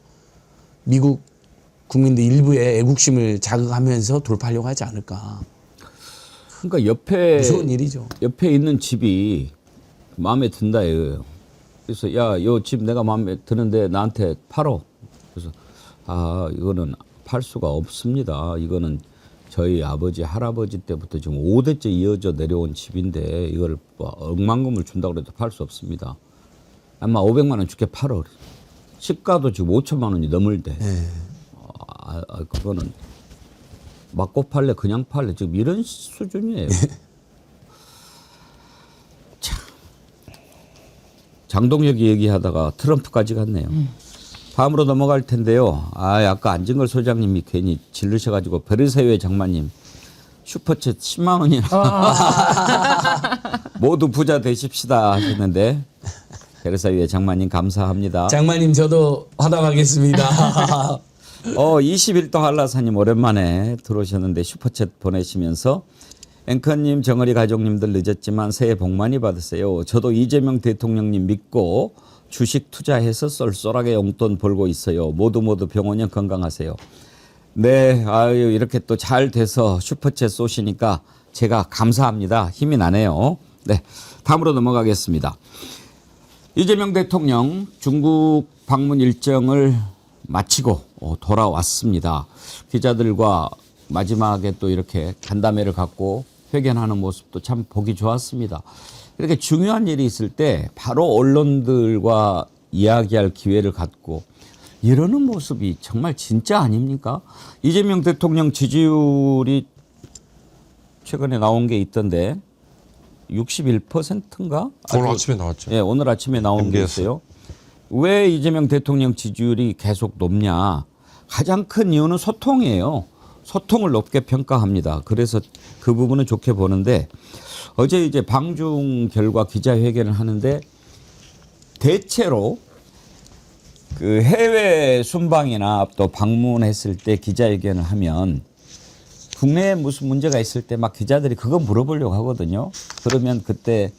미국 국민들 일부의 애국심을 자극하면서 돌파하려고 하지 않을까. 그러니까 옆에 무서운 일이죠. 옆에 있는 집이 마음에 든다 이거예요. 그래서 야, 요 집 내가 마음에 드는데 나한테 팔어. 그래서 이거는 팔 수가 없습니다. 이거는 저희 아버지 할아버지 때부터 지금 5대째 이어져 내려온 집인데 이걸 억만금을 준다고 해도 팔 수 없습니다. 아마 500만 원 줄게 팔어. 시가도 지금 5천만 원이 넘을 때. 그거는 맞고 팔래 그냥 팔래 지금 이런 수준이에요. 참. 장동혁이 얘기하다가 트럼프까지 갔네요. 다음으로 넘어갈 텐데요. 아까 안진걸 소장님이 괜히 질르셔가지고 베르세유의 장마님 슈퍼챗 10만 원이나 모두 부자 되십시다 하셨는데 베르사유의 장마님 감사합니다. 장마님 저도 화답하겠습니다. 21도 한라사님 오랜만에 들어오셨는데 슈퍼챗 보내시면서 앵커님, 정어리 가족님들 늦었지만 새해 복 많이 받으세요. 저도 이재명 대통령님 믿고 주식 투자해서 쏠쏠하게 용돈 벌고 있어요. 모두 병원형 건강하세요. 네, 아유 이렇게 또 잘 돼서 슈퍼챗 쏘시니까 제가 감사합니다. 힘이 나네요. 네, 다음으로 넘어가겠습니다. 이재명 대통령 중국 방문 일정을 마치고 돌아왔습니다. 기자들과 마지막에 또 이렇게 간담회를 갖고 회견하는 모습도 참 보기 좋았습니다. 이렇게 중요한 일이 있을 때 바로 언론들과 이야기할 기회를 갖고 이러는 모습이 정말 진짜 아닙니까? 이재명 대통령 지지율이 최근에 나온 게 있던데 61%인가? 오늘 아침에 나왔죠. 예, 오늘 아침에 나온 게 있어요. 왜 이재명 대통령 지지율이 계속 높냐? 가장 큰 이유는 소통이에요. 소통을 높게 평가합니다. 그래서 그 부분은 좋게 보는데 어제 이제 방중 결과 기자회견을 하는데 대체로 그 해외 순방이나 또 방문했을 때 기자회견을 하면 국내에 무슨 문제가 있을 때 막 기자들이 그거 물어보려고 하거든요. 그러면 그때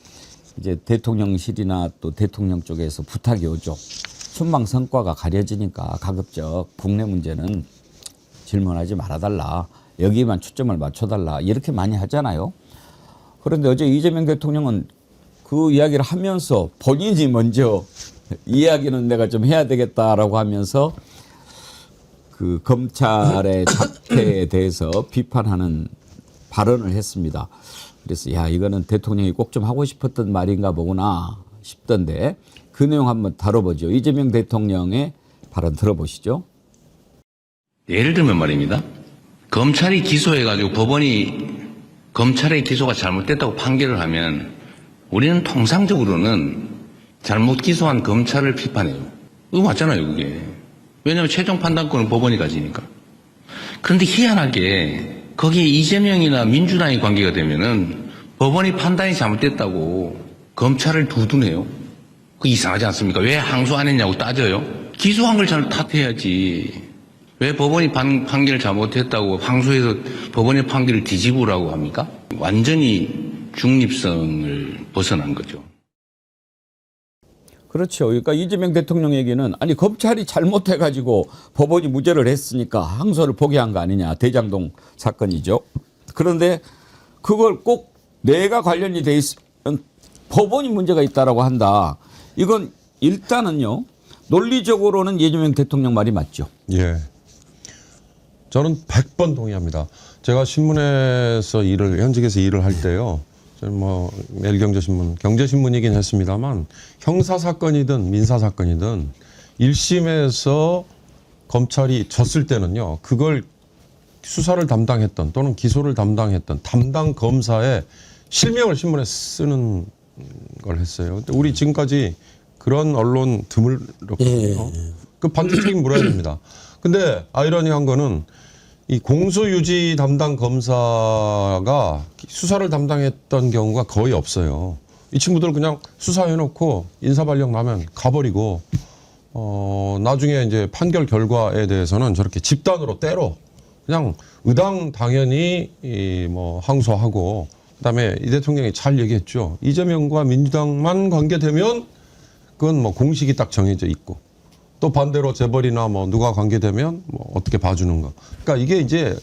이제 대통령실이나 또 대통령 쪽에서 부탁이 오죠. 순방 성과가 가려지니까 가급적 국내 문제는 질문하지 말아달라. 여기만 초점을 맞춰달라. 이렇게 많이 하잖아요. 그런데 어제 이재명 대통령은 그 이야기를 하면서 본인이 먼저 이야기는 내가 좀 해야 되겠다라고 하면서 그 검찰의 사태에 대해서 비판하는 발언을 했습니다. 그래서 야 이거는 대통령이 꼭 좀 하고 싶었던 말인가 보구나 싶던데 그 내용 한번 다뤄보죠. 이재명 대통령의 발언 들어보시죠. 예를 들면 말입니다. 검찰이 기소해가지고 법원이 검찰의 기소가 잘못됐다고 판결을 하면 우리는 통상적으로는 잘못 기소한 검찰을 비판해요. 이거 맞잖아요, 그게. 왜냐하면 최종 판단권은 법원이 가지니까. 그런데 희한하게 거기에 이재명이나 민주당이 관계가 되면은 법원이 판단이 잘못됐다고 검찰을 두둔해요. 그 이상하지 않습니까? 왜 항소 안 했냐고 따져요. 기소한 걸 잘 탓해야지. 왜 법원이 판결을 잘못했다고 항소해서 법원의 판결을 뒤집으라고 합니까? 완전히 중립성을 벗어난 거죠. 그렇죠. 그러니까 이재명 대통령 얘기는 아니 검찰이 잘못해가지고 법원이 무죄를 했으니까 항소를 포기한 거 아니냐. 대장동 사건이죠. 그런데 그걸 꼭 내가 관련이 돼 있으면 법원이 문제가 있다라고 한다. 이건 일단은요. 논리적으로는 이재명 대통령 말이 맞죠. 예. 저는 100번 동의합니다. 제가 신문에서 현직에서 일을 할 때요. 뭐 매일경제신문, 경제신문이긴 했습니다만 형사사건이든 민사사건이든 1심에서 검찰이 졌을 때는요. 그걸 수사를 담당했던 또는 기소를 담당했던 담당 검사의 실명을 신문에 쓰는 걸 했어요. 근데 우리 지금까지 그런 언론 드물었거든요. 그 반드시 책임 물어야 됩니다. 근데 아이러니한 거는 이 공소유지 담당 검사가 수사를 담당했던 경우가 거의 없어요. 이 친구들 그냥 수사해놓고 인사발령 나면 가버리고 나중에 이제 판결 결과에 대해서는 저렇게 집단으로 때로 그냥 당연히 뭐 항소하고 그다음에 이 대통령이 잘 얘기했죠. 이재명과 민주당만 관계되면 그건 뭐 공식이 딱 정해져 있고 또 반대로 재벌이나 뭐 누가 관계되면 뭐 어떻게 봐주는 거. 그러니까 이게 이제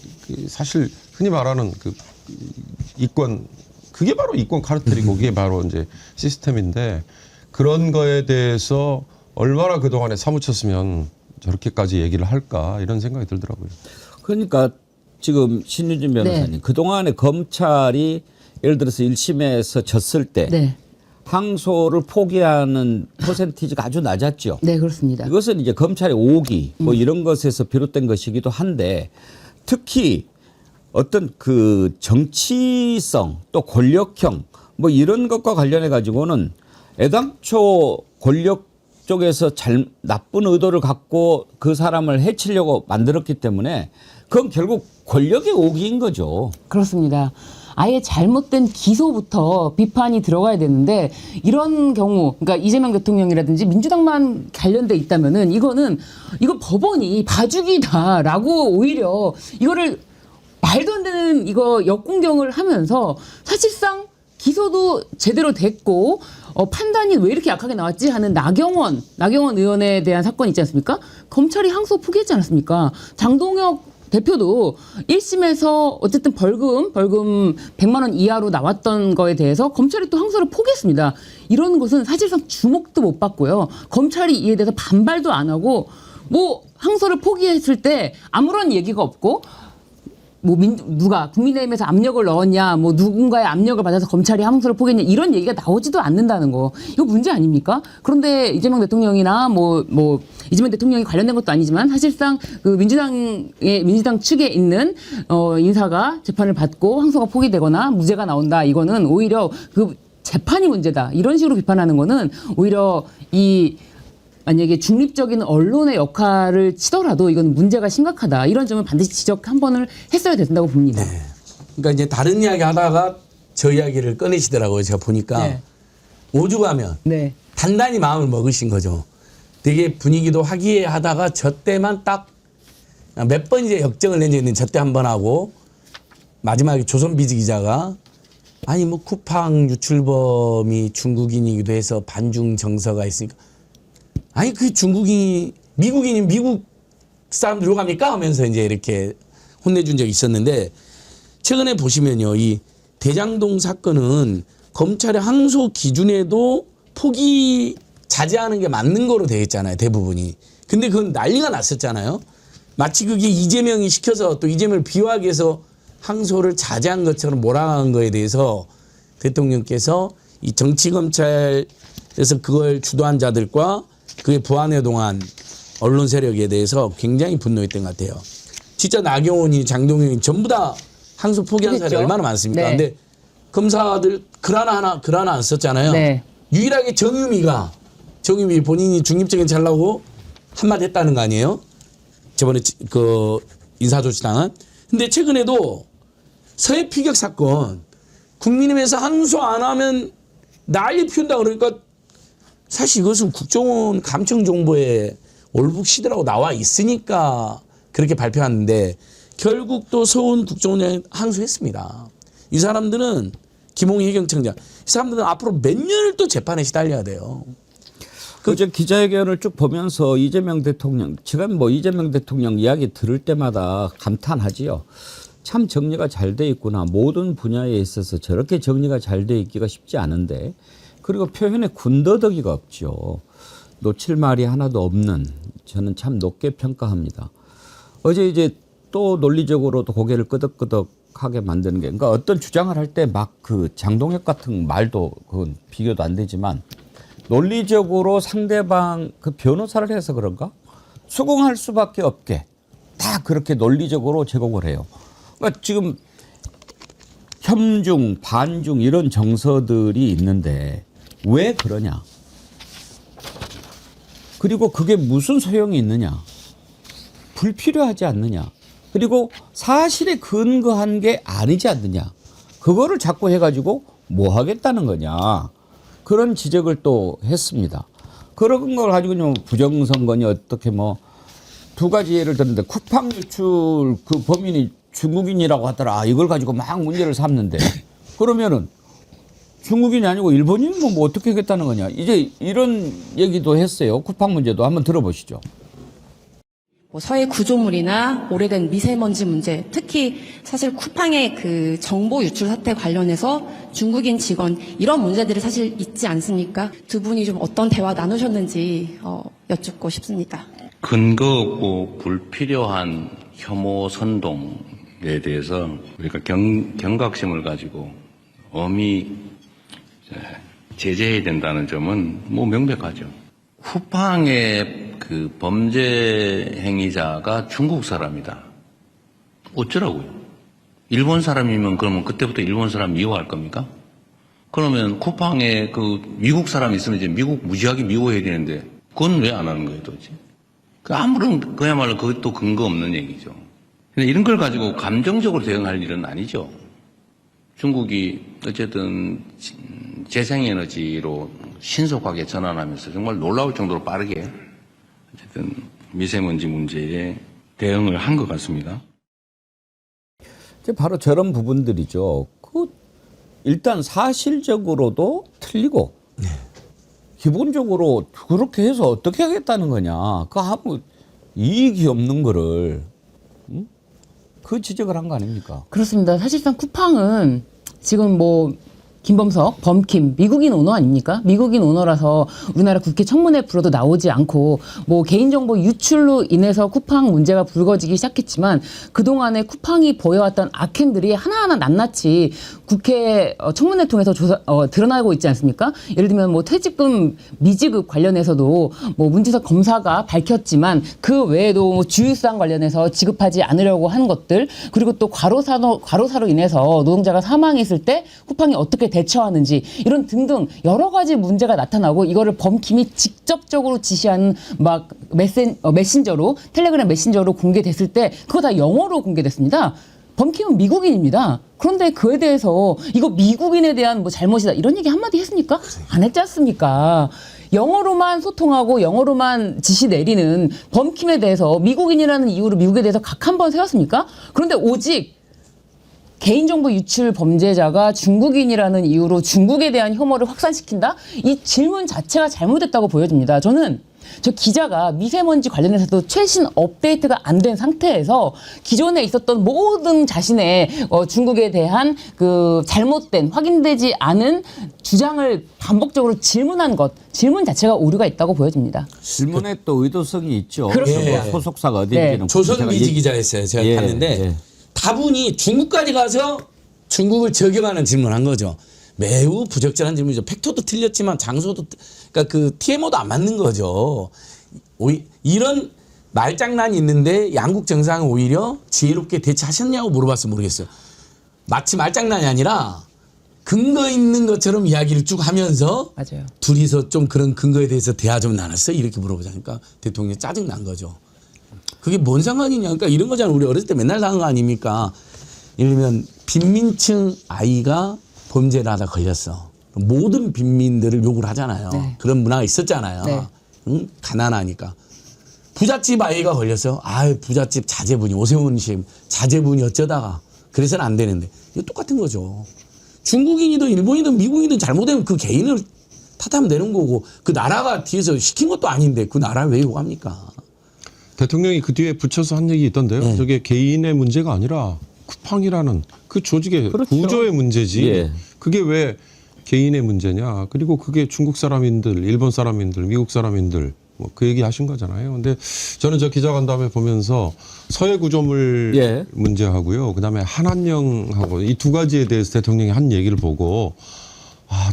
사실 흔히 말하는 그 이권 그게 바로 이권 카르텔이고 그게 바로 이제 시스템인데 그런 거에 대해서 얼마나 그동안에 사무쳤으면 저렇게까지 얘기를 할까 이런 생각이 들더라고요. 그러니까 지금 신유진 변호사님 네. 그동안에 검찰이 예를 들어서 1심에서 졌을 때 네. 항소를 포기하는 퍼센티지가 아주 낮았죠. 네, 그렇습니다. 이것은 이제 검찰의 오기 뭐 이런 것에서 비롯된 것이기도 한데 특히 어떤 그 정치성 또 권력형 뭐 이런 것과 관련해 가지고는 애당초 권력 쪽에서 나쁜 의도를 갖고 그 사람을 해치려고 만들었기 때문에 그건 결국 권력의 오기인 거죠. 그렇습니다. 아예 잘못된 기소부터 비판이 들어가야 되는데 이런 경우 그러니까 이재명 대통령이라든지 민주당만 관련돼 있다면은 이거 법원이 봐주기다라고 오히려 이거를 말도 안 되는 이거 역공경을 하면서 사실상 기소도 제대로 됐고 판단이 왜 이렇게 약하게 나왔지 하는 나경원 의원에 대한 사건이 있지 않습니까? 검찰이 항소 포기했지 않았습니까? 장동혁 대표도 1심에서 어쨌든 벌금 100만 원 이하로 나왔던 거에 대해서 검찰이 또 항소를 포기했습니다. 이런 것은 사실상 주목도 못 받고요. 검찰이 이에 대해서 반발도 안 하고 뭐 항소를 포기했을 때 아무런 얘기가 없고 뭐 누가 국민의힘에서 압력을 넣었냐, 뭐 누군가의 압력을 받아서 검찰이 항소를 포기했냐 이런 얘기가 나오지도 않는다는 거 이거 문제 아닙니까? 그런데 이재명 대통령이나 뭐 이재명 대통령이 관련된 것도 아니지만 사실상 그 민주당 측에 있는 인사가 재판을 받고 항소가 포기되거나 무죄가 나온다 이거는 오히려 그 재판이 문제다 이런 식으로 비판하는 거는 오히려 만약에 중립적인 언론의 역할을 치더라도 이건 문제가 심각하다. 이런 점을 반드시 지적 한 번을 했어야 된다고 봅니다. 네. 그러니까 이제 다른 이야기 하다가 저 이야기를 꺼내시더라고요. 제가 보니까 네. 오죽하면 네. 단단히 마음을 먹으신 거죠. 되게 분위기도 화기애애하다가 저 때만 딱 몇 번 이제 역정을 낸 적이 있는데 저 때 한 번 하고 마지막에 조선비즈 기자가 아니 뭐 쿠팡 유출범이 중국인이기도 해서 반중 정서가 있으니까 아니 그 중국인이 미국인이 미국 사람들로 갑니까 하면서 이제 이렇게 혼내준 적이 있었는데 최근에 보시면요 이 대장동 사건은 검찰의 항소 기준에도 포기 자제하는 게 맞는 거로 되어 있잖아요 대부분이. 근데 그건 난리가 났었잖아요. 마치 그게 이재명이 시켜서 또 이재명을 비호하기 위해서 항소를 자제한 것처럼 몰아간 거에 대해서 대통령께서 이 정치검찰에서 그걸 주도한 자들과 그에 부안해 동안 언론 세력에 대해서 굉장히 분노했던 것 같아요. 진짜 나경원이 장동영이 전부 다 항소 포기한 사람이 얼마나 많습니까? 네. 근데 검사들 글 하나 안 썼잖아요. 네. 유일하게 정유미 본인이 중립적인 잘라고 한마디 했다는 거 아니에요? 저번에 그 인사조치당한. 근데 최근에도 서해 피격 사건 국민의힘에서 항소 안 하면 난리 피운다 그러니까 사실 이것은 국정원 감청정보에 올북시대라고 나와 있으니까 그렇게 발표하는데 결국 또 서훈 국정원장이 항소했습니다. 이 사람들은 김홍희 해경청장 이 사람들은 앞으로 몇 년을 또 재판에 시달려야 돼요. 그저 기자회견을 쭉 보면서 이재명 대통령 제가 뭐 이재명 대통령 이야기 들을 때마다 감탄하지요. 참 정리가 잘 돼 있구나. 모든 분야에 있어서 저렇게 정리가 잘 돼 있기가 쉽지 않은데 그리고 표현에 군더더기가 없죠. 놓칠 말이 하나도 없는 저는 참 높게 평가합니다. 어제 이제 또 논리적으로도 고개를 끄덕끄덕하게 만드는 게 그러니까 어떤 주장을 할 때 막 그 장동혁 같은 말도 그건 비교도 안 되지만 논리적으로 상대방 그 변호사를 해서 그런가 수긍할 수밖에 없게 다 그렇게 논리적으로 제공을 해요. 그러니까 지금 혐중, 반중 이런 정서들이 있는데 왜 그러냐? 그리고 그게 무슨 소용이 있느냐? 불필요하지 않느냐? 그리고 사실에 근거한 게 아니지 않느냐? 그거를 자꾸 해가지고 뭐 하겠다는 거냐? 그런 지적을 또 했습니다. 그런 걸 가지고 좀 부정선거니 어떻게 뭐 두 가지 예를 들었는데 쿠팡 유출 그 범인이 중국인이라고 하더라. 이걸 가지고 막 문제를 삼는데 그러면은 중국인이 아니고 일본인이면 뭐 어떻게 하겠다는 거냐. 이제 이런 얘기도 했어요. 쿠팡 문제도 한번 들어보시죠. 서해 구조물이나 오래된 미세먼지 문제, 특히 사실 쿠팡의 그 정보 유출 사태 관련해서 중국인 직원 이런 문제들이 사실 있지 않습니까? 두 분이 좀 어떤 대화 나누셨는지 여쭙고 싶습니다. 근거 없고 불필요한 혐오 선동에 대해서 우리가 경각심을 가지고 엄히 제재해야 된다는 점은 뭐 명백하죠. 쿠팡의 그 범죄 행위자가 중국 사람이다. 어쩌라고요? 일본 사람이면 그러면 그때부터 일본 사람 미워할 겁니까? 그러면 쿠팡에 그 미국 사람이 있으면 이제 미국 무지하게 미워해야 되는데 그건 왜 안 하는 거예요, 도대체? 아무런 그야말로 그것도 근거 없는 얘기죠. 근데 이런 걸 가지고 감정적으로 대응할 일은 아니죠. 중국이 어쨌든 재생에너지로 신속하게 전환하면서 정말 놀라울 정도로 빠르게 어쨌든 미세먼지 문제에 대응을 한 것 같습니다. 이제 바로 저런 부분들이죠. 일단 사실적으로도 틀리고 기본적으로 그렇게 해서 어떻게 하겠다는 거냐. 그 아무 이익이 없는 거를 그 지적을 한 거 아닙니까? 그렇습니다. 사실상 쿠팡은 지금 뭐 김범석, 범킴, 미국인 오너 아닙니까? 미국인 오너라서 우리나라 국회 청문회 불러도 나오지 않고 뭐 개인정보 유출로 인해서 쿠팡 문제가 불거지기 시작했지만 그동안에 쿠팡이 보여왔던 악행들이 하나하나 낱낱이 국회 청문회 통해서 드러나고 있지 않습니까? 예를 들면 뭐 퇴직금 미지급 관련해서도 뭐 문지석 검사가 밝혔지만 그 외에도 뭐 주유수당 관련해서 지급하지 않으려고 하는 것들, 그리고 또 과로사로 인해서 노동자가 사망했을 때 쿠팡이 어떻게 대처하는지, 이런 등등 여러 가지 문제가 나타나고 이거를 범킴이 직접적으로 지시하는 막 메신저로, 텔레그램 메신저로 공개됐을 때 그거 다 영어로 공개됐습니다. 범킴은 미국인입니다. 그런데 그에 대해서 이거 미국인에 대한 뭐 잘못이다 이런 얘기 한마디 했습니까? 안 했지 않습니까? 영어로만 소통하고 영어로만 지시 내리는 범킴에 대해서 미국인이라는 이유로 미국에 대해서 각 한 번 세웠습니까? 그런데 오직 개인정보 유출 범죄자가 중국인이라는 이유로 중국에 대한 혐오를 확산시킨다? 이 질문 자체가 잘못됐다고 보여집니다. 저는 저 기자가 미세먼지 관련해서도 최신 업데이트가 안 된 상태에서 기존에 있었던 모든 자신의 중국에 대한 그 잘못된 확인되지 않은 주장을 반복적으로 질문한 것, 질문 자체가 오류가 있다고 보여집니다. 질문에 또 의도성이 있죠. 그렇습니다. 뭐 소속사가 어딘지는 조선미지 기자였어요. 제가 봤는데 다분히 중국까지 가서 중국을 저격하는 질문한 거죠. 매우 부적절한 질문이죠. 팩토도 틀렸지만 장소도, 그러니까 그 TMO도 안 맞는 거죠. 이런 말장난이 있는데 양국 정상은 오히려 지혜롭게 대처하셨냐고 물어봤어 모르겠어요. 마치 말장난이 아니라 근거 있는 것처럼 이야기를 쭉 하면서 맞아요. 둘이서 좀 그런 근거에 대해서 대화 좀 나눴어요. 이렇게 물어보자니까 대통령이 짜증난 거죠. 그게 뭔 상관이냐. 그러니까 이런 거잖아요. 우리 어렸을 때 맨날 당한 거 아닙니까? 예를 들면 빈민층 아이가 범죄를 하다 걸렸어. 모든 빈민들을 욕을 하잖아요. 네. 그런 문화가 있었잖아요. 네. 응? 가난하니까. 부잣집 아이가 걸렸어. 아, 부잣집 자제분이, 오세훈 씨 자제분이 어쩌다가. 그래서는 안 되는데. 이거 똑같은 거죠. 중국인이든 일본이든 미국인이든 잘못되면 그 개인을 탓하면 되는 거고, 그 나라가 뒤에서 시킨 것도 아닌데 그 나라를 왜 욕합니까? 대통령이 그 뒤에 붙여서 한 얘기 있던데요. 네. 저게 개인의 문제가 아니라 쿠팡이라는 그 조직의 그렇죠. 구조의 문제지. 예. 그게 왜 개인의 문제냐. 그리고 그게 중국 사람인들, 일본 사람인들, 미국 사람인들 뭐 그 얘기 하신 거잖아요. 근데 저는 저 기자간담회 보면서 서해 구조물 예. 문제하고요. 그다음에 한한령하고 이 두 가지에 대해서 대통령이 한 얘기를 보고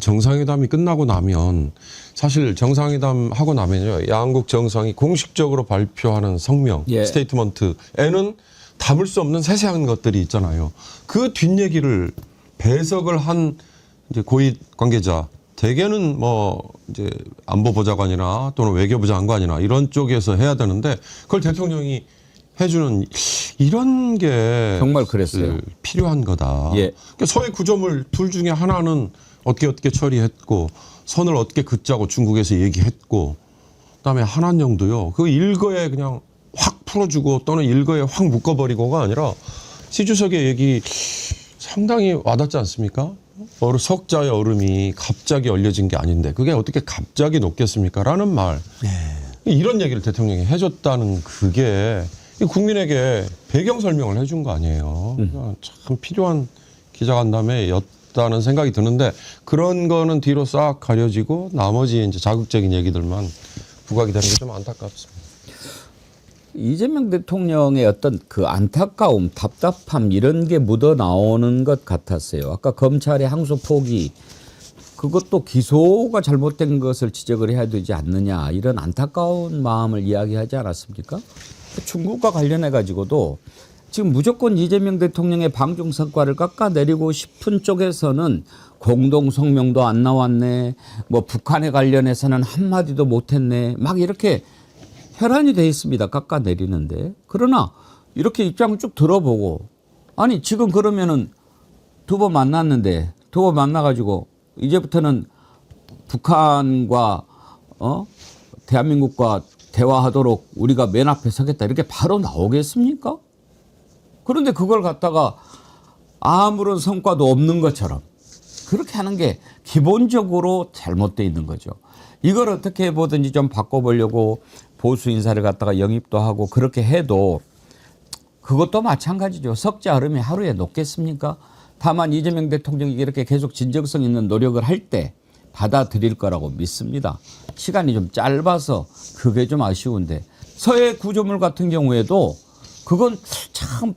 정상회담이 끝나고 나면 사실 정상회담 하고 나면요. 양국 정상이 공식적으로 발표하는 성명, 예. 스테이트먼트에는 담을 수 없는 세세한 것들이 있잖아요. 그 뒷얘기를 배석을 한 이제 고위 관계자, 대개는 뭐 이제 안보보좌관이나 또는 외교부 장관이나 이런 쪽에서 해야 되는데 그걸 대통령이 해주는 이런 게 정말 그랬어요. 필요한 거다. 예. 그러니까 서해 구조물 둘 중에 하나는 어떻게 처리했고 선을 어떻게 긋자고 중국에서 얘기했고 그다음에 한한령도요. 그 일거에 그냥 확 풀어주고 또는 일거에 확 묶어버리고가 아니라 시주석의 얘기 상당히 와닿지 않습니까? 석자의 얼음이 갑자기 얼려진 게 아닌데 그게 어떻게 갑자기 녹겠습니까? 라는 말. 이런 얘기를 대통령이 해줬다는 그게 국민에게 배경 설명을 해준 거 아니에요. 참 필요한 기자간담회였다는 생각이 드는데 그런 거는 뒤로 싹 가려지고 나머지 이제 자극적인 얘기들만 부각이 되는 게 좀 안타깝습니다. 이재명 대통령의 어떤 그 안타까움, 답답함 이런 게 묻어 나오는 것 같았어요. 아까 검찰의 항소 포기 그것도 기소가 잘못된 것을 지적을 해야 되지 않느냐 이런 안타까운 마음을 이야기하지 않았습니까? 중국과 관련해 가지고도 지금 무조건 이재명 대통령의 방중 성과를 깎아내리고 싶은 쪽에서는 공동 성명도 안 나왔네, 뭐 북한에 관련해서는 한마디도 못했네, 막 이렇게 혈안이 돼 있습니다. 깎아내리는데. 그러나 이렇게 입장을 쭉 들어보고 아니 지금 그러면은 두 번 만났는데 두 번 만나가지고 이제부터는 북한과 대한민국과 대화하도록 우리가 맨 앞에 서겠다 이렇게 바로 나오겠습니까? 그런데 그걸 갖다가 아무런 성과도 없는 것처럼 그렇게 하는 게 기본적으로 잘못되어 있는 거죠. 이걸 어떻게 보든지 좀 바꿔보려고 보수 인사를 갖다가 영입도 하고 그렇게 해도 그것도 마찬가지죠. 석자 흐름이 하루에 녹겠습니까? 다만 이재명 대통령이 이렇게 계속 진정성 있는 노력을 할 때 받아들일 거라고 믿습니다. 시간이 좀 짧아서 그게 좀 아쉬운데 서해 구조물 같은 경우에도 그건 참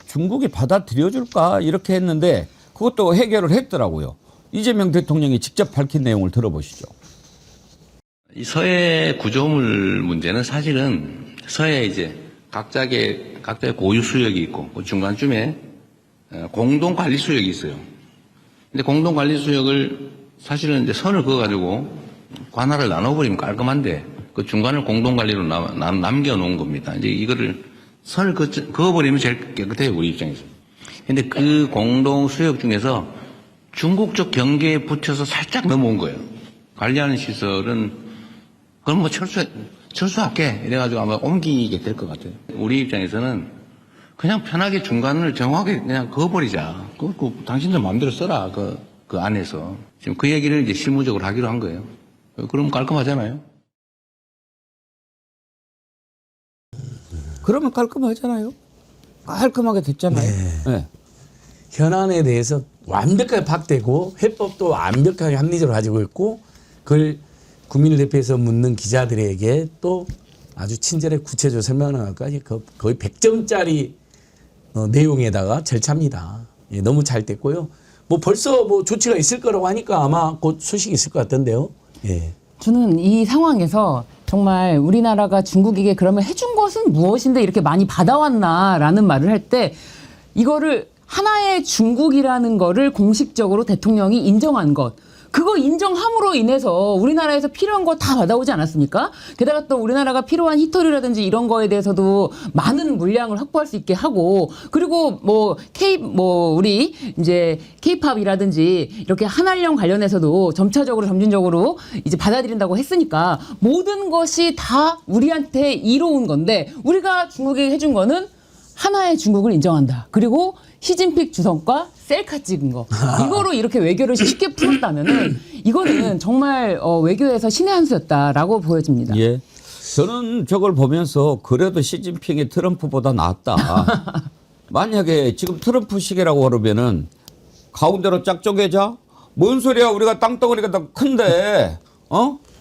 중국이 받아들여줄까 이렇게 했는데 그것도 해결을 했더라고요. 이재명 대통령이 직접 밝힌 내용을 들어보시죠. 이 서해 구조물 문제는 사실은 서해에 이제 각자의 고유 수역이 있고 그 중간쯤에 공동 관리 수역이 있어요. 근데 공동 관리 수역을 사실은 이제 선을 그어가지고 관할을 나눠버리면 깔끔한데 그 중간을 공동 관리로 남겨놓은 겁니다. 이제 이거를 선을 그어버리면 제일 깨끗해요, 우리 입장에서. 근데 그 공동 수역 중에서 중국 쪽 경계에 붙여서 살짝 넘어온 거예요. 관리하는 시설은 그럼 뭐 철수할게 이래가지고 아마 옮기게 될 것 같아요. 우리 입장에서는 그냥 편하게 중간을 정확하게 그냥 그어버리자. 그 당신들 마음대로 써라. 그 안에서. 지금 그 얘기를 이제 실무적으로 하기로 한 거예요. 그럼 깔끔하잖아요. 그러면 깔끔하잖아요. 깔끔하게 됐잖아요. 네. 현안에 대해서 완벽하게 파악되고 해법도 완벽하게 합리적으로 가지고 있고 그걸 국민을 대표해서 묻는 기자들에게 또 아주 친절하게 구체적으로 설명하는 것까지 거의 100점짜리 내용에다가 절차입니다. 예, 너무 잘 됐고요. 뭐 벌써 뭐 조치가 있을 거라고 하니까 아마 곧 소식이 있을 것 같던데요. 예. 저는 이 상황에서 정말 우리나라가 중국에게 그러면 해준 것은 무엇인데 이렇게 많이 받아왔나라는 말을 할 때 이거를 하나의 중국이라는 거를 공식적으로 대통령이 인정한 것. 그거 인정함으로 인해서 우리나라에서 필요한 거 다 받아오지 않았습니까? 게다가 또 우리나라가 필요한 히터리라든지 이런 거에 대해서도 많은 물량을 확보할 수 있게 하고 그리고 우리 이제 K-팝이라든지 이렇게 한한령 관련해서도 점진적으로 이제 받아들인다고 했으니까 모든 것이 다 우리한테 이로운 건데 우리가 중국에게 해준 거는 하나의 중국을 인정한다. 그리고 시진핑 주석과 셀카 찍은 거. 이거로 이렇게 외교를 쉽게 풀었다면은 이거는 정말 외교에서 신의 한 수였다라고 보여집니다. 예. 저는 저걸 보면서 그래도 시진핑이 트럼프보다 낫다. 만약에 지금 트럼프 시기라고 그러면은 가운데로 짝 쪼개자? 뭔 소리야? 우리가 땅덩어리가 더 큰데,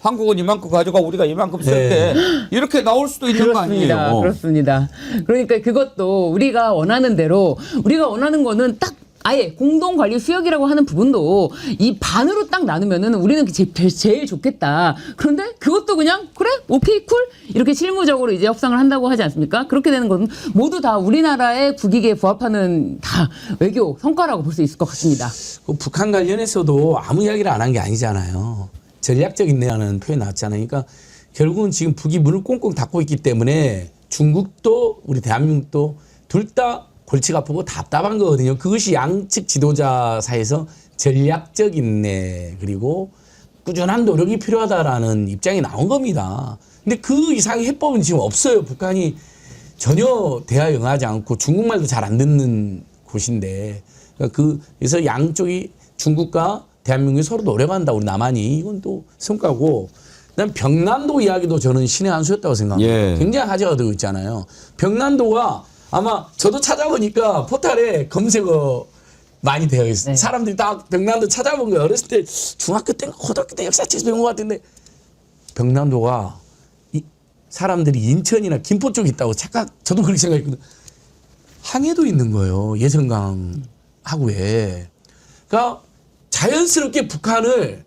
한국은 이만큼 가져가 우리가 이만큼 쓸게. 이렇게 나올 수도 있는 거 아니에요? 그렇습니다. 그러니까 그것도 우리가 원하는 대로 우리가 원하는 거는 딱 아예 공동관리 수역이라고 하는 부분도 이 반으로 딱 나누면은 우리는 제일 좋겠다. 그런데 그것도 그냥 그래? 오케이 쿨? 이렇게 실무적으로 이제 협상을 한다고 하지 않습니까? 그렇게 되는 건 모두 다 우리나라의 국익에 부합하는 다 외교 성과라고 볼 수 있을 것 같습니다. 북한 관련해서도 아무 이야기를 안 한 게 아니잖아요. 전략적 인내라는 표현이 나왔잖아요. 그러니까 결국은 지금 북이 문을 꽁꽁 닫고 있기 때문에 중국도 우리 대한민국도 둘 다 골치가 아프고 답답한 거거든요. 그것이 양측 지도자 사이에서 전략적 인내 그리고 꾸준한 노력이 필요하다라는 입장이 나온 겁니다. 근데 그 이상의 해법은 지금 없어요. 북한이 전혀 대화 응하지 않고 중국말도 잘 안 듣는 곳인데 그래서 양쪽이 중국과 대한민국이 서로 노력한다. 우리 남한이 이건 또 성과고. 그다음 병난도 이야기도 저는 신의 한 수였다고 생각합니다. 예. 굉장히 화제가 되고 있잖아요. 병난도가 아마 저도 찾아보니까 포털에 검색어 많이 되어 있어요. 네. 사람들이 딱 병난도 찾아본 거예요. 어렸을 때 중학교 때 고등학교 때 역사책에서 배운 것 같은데 병난도가 사람들이 인천이나 김포 쪽에 있다고 저도 그렇게 생각했거든요. 항해도 있는 거예요. 예성강 하구에. 그러니까 자연스럽게 북한을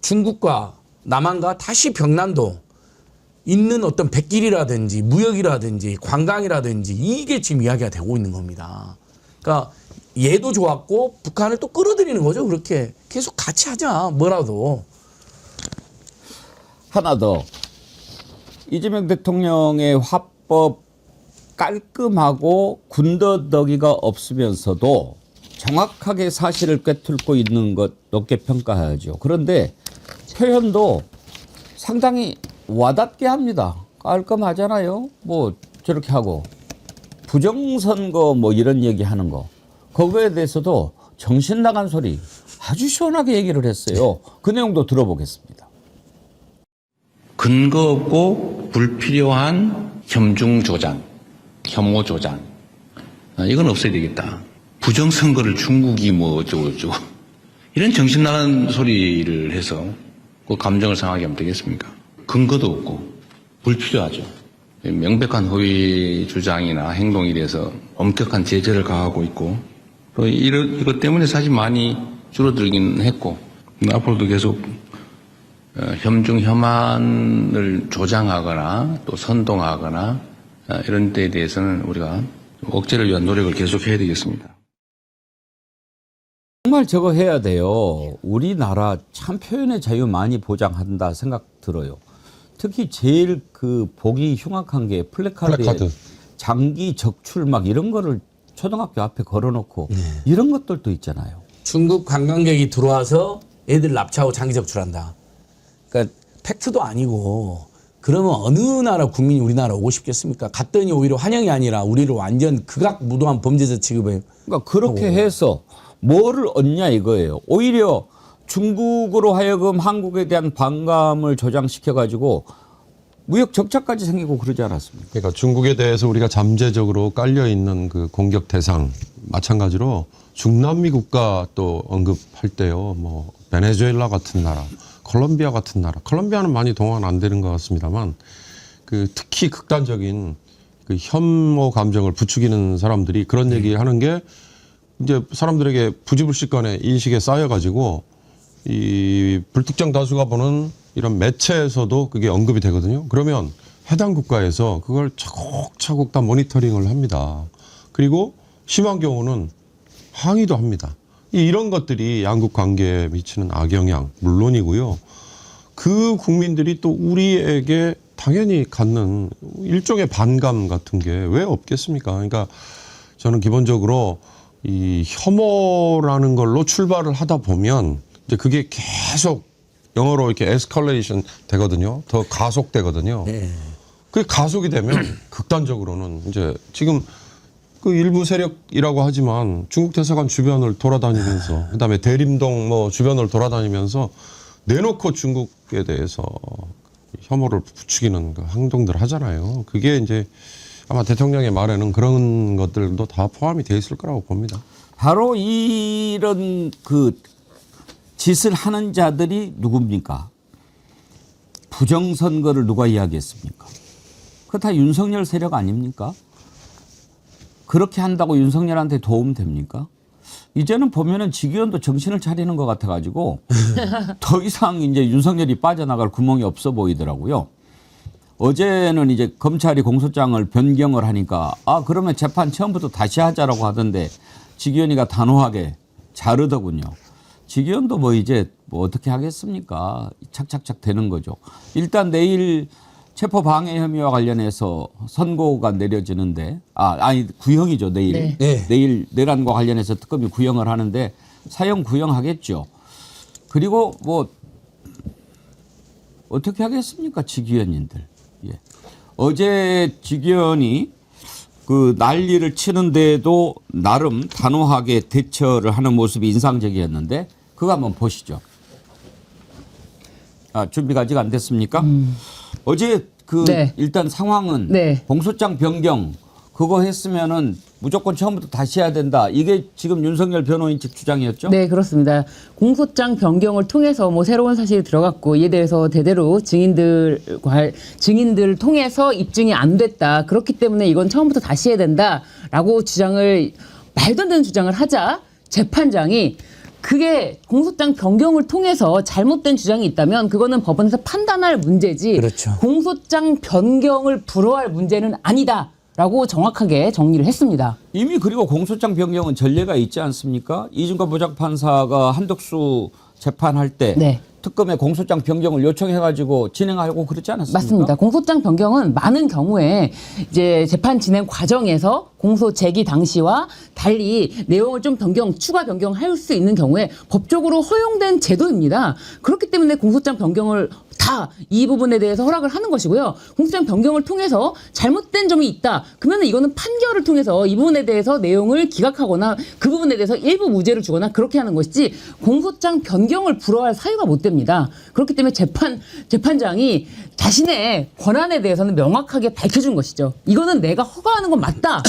중국과 남한과 다시 병난도 있는 어떤 백길이라든지 무역이라든지 관광이라든지 이게 지금 이야기가 되고 있는 겁니다. 그러니까 얘도 좋았고 북한을 또 끌어들이는 거죠. 그렇게 계속 같이 하자 뭐라도. 하나 더. 이재명 대통령의 화법 깔끔하고 군더더기가 없으면서도 정확하게 사실을 꿰뚫고 있는 것 높게 평가해야죠. 그런데 표현도 상당히 와닿게 합니다. 깔끔하잖아요. 뭐 저렇게 하고 부정선거 뭐 이런 얘기하는 거 그거에 대해서도 정신 나간 소리 아주 시원하게 얘기를 했어요. 그 내용도 들어보겠습니다. 근거 없고 불필요한 혐중 조장, 혐오 조장. 이건 없어야 되겠다. 부정선거를 중국이 뭐 어쩌고 이런 정신 나간 소리를 해서 그 감정을 상하게 하면 되겠습니까? 근거도 없고 불필요하죠. 명백한 허위 주장이나 행동에 대해서 엄격한 제재를 가하고 있고 또 이것 때문에 사실 많이 줄어들긴 했고 앞으로도 계속 혐중 혐한을 조장하거나 또 선동하거나 이런 데에 대해서는 우리가 억제를 위한 노력을 계속해야 되겠습니다. 정말 저거 해야 돼요. 우리나라 참 표현의 자유 많이 보장한다 생각 들어요. 특히 제일 그 보기 흉악한 게 플래카드에 장기 적출 막 이런 거를 초등학교 앞에 걸어놓고 이런 것들도 있잖아요. 중국 관광객이 들어와서 애들 납치하고 장기 적출한다. 그러니까 팩트도 아니고 그러면 어느 나라 국민이 우리나라 오고 싶겠습니까? 갔더니 오히려 환영이 아니라 우리를 완전 극악무도한 범죄자 취급해요. 그러니까 그렇게 해서 뭐를 얻냐 이거예요. 오히려 중국으로 하여금 한국에 대한 반감을 조장시켜가지고 무역 적자까지 생기고 그러지 않았습니까? 그러니까 중국에 대해서 우리가 잠재적으로 깔려 있는 그 공격 대상 마찬가지로 중남미 국가 또 언급할 때요. 뭐 베네수엘라 같은 나라, 콜롬비아 같은 나라. 콜롬비아는 많이 동원 안 되는 것 같습니다만 그 특히 극단적인 그 혐오 감정을 부추기는 사람들이 그런 얘기하는 게 이제 사람들에게 부지불식간에 인식에 쌓여가지고 이 불특정 다수가 보는 이런 매체에서도 그게 언급이 되거든요. 그러면 해당 국가에서 그걸 차곡차곡 다 모니터링을 합니다. 그리고 심한 경우는 항의도 합니다. 이런 것들이 양국 관계에 미치는 악영향 물론이고요. 그 국민들이 또 우리에게 당연히 갖는 일종의 반감 같은 게 왜 없겠습니까? 그러니까 저는 기본적으로 이 혐오라는 걸로 출발을 하다 보면 이제 그게 계속 영어로 이렇게 에스컬레이션 되거든요. 더 가속되거든요. 그게 가속이 되면 극단적으로는 이제 지금 그 일부 세력이라고 하지만 중국 대사관 주변을 돌아다니면서 그다음에 대림동 뭐 주변을 돌아다니면서 내놓고 중국에 대해서 혐오를 부추기는 그 행동들 하잖아요. 그게 이제 아마 대통령의 말에는 그런 것들도 다 포함이 돼 있을 거라고 봅니다. 바로 이런 그 짓을 하는 자들이 누굽니까? 부정선거를 누가 이야기했습니까? 그거 다 윤석열 세력 아닙니까? 그렇게 한다고 윤석열한테 도움 됩니까? 이제는 보면은 직위원도 정신을 차리는 것 같아가지고 더 이상 이제 윤석열이 빠져나갈 구멍이 없어 보이더라고요. 어제는 이제 검찰이 공소장을 변경을 하니까 아 그러면 재판 처음부터 다시 하자라고 하던데 직위원이가 단호하게 자르더군요. 직위원도 뭐 이제 뭐 어떻게 하겠습니까? 착착착 되는 거죠. 일단 내일 체포방해 혐의와 관련해서 선고가 내려지는데 아니 구형이죠 내일. 네. 내일 내란과 관련해서 특검이 구형을 하는데 사형 구형하겠죠. 그리고 뭐 어떻게 하겠습니까 직위원님들. 예. 어제 직위원이 그 난리를 치는데도 나름 단호하게 대처를 하는 모습이 인상적이었는데 그거 한번 보시죠. 준비가 아직 안 됐습니까? 어제 그 네. 일단 상황은 네. 공소장 변경 그거 했으면은 무조건 처음부터 다시 해야 된다. 이게 지금 윤석열 변호인 측 주장이었죠? 네, 그렇습니다. 공소장 변경을 통해서 뭐 새로운 사실이 들어갔고 이에 대해서 대대로 증인들을 통해서 입증이 안 됐다. 그렇기 때문에 이건 처음부터 다시 해야 된다라고 주장을 말도 안 되는 주장을 하자 재판장이 그게 공소장 변경을 통해서 잘못된 주장이 있다면 그거는 법원에서 판단할 문제지 그렇죠. 공소장 변경을 불허할 문제는 아니다. 라고 정확하게 정리를 했습니다. 이미 그리고 공소장 변경은 전례가 있지 않습니까? 이준관 부장판사가 한덕수 재판할 때 네. 특검에 공소장 변경을 요청해가지고 진행하고 그렇지 않았습니까? 맞습니다. 공소장 변경은 많은 경우에 이제 재판 진행 과정에서 공소 제기 당시와 달리 내용을 좀 추가 변경할 수 있는 경우에 법적으로 허용된 제도입니다. 그렇기 때문에 공소장 변경을 다 이 부분에 대해서 허락을 하는 것이고요. 공소장 변경을 통해서 잘못된 점이 있다. 그러면 이거는 판결을 통해서 이 부분에 대해서 내용을 기각하거나 그 부분에 대해서 일부 무죄를 주거나 그렇게 하는 것이지 공소장 변경을 불허할 사유가 못 됩니다. 그렇기 때문에 재판장이 자신의 권한에 대해서는 명확하게 밝혀준 것이죠. 이거는 내가 허가하는 건 맞다.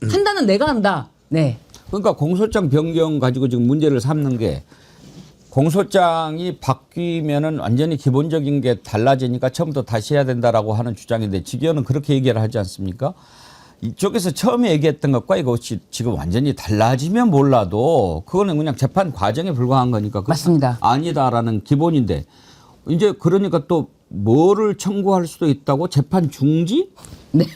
판단은 내가 한다. 네. 그러니까 공소장 변경 가지고 지금 문제를 삼는 게 공소장이 바뀌면은 완전히 기본적인 게 달라지니까 처음부터 다시 해야 된다라고 하는 주장인데 직위원은 그렇게 얘기를 하지 않습니까? 이쪽에서 처음에 얘기했던 것과 이것이 지금 완전히 달라지면 몰라도 그거는 그냥 재판 과정에 불과한 거니까 맞습니다. 아니다라는 기본인데 이제 그러니까 또 뭐를 청구할 수도 있다고 재판 중지? 네.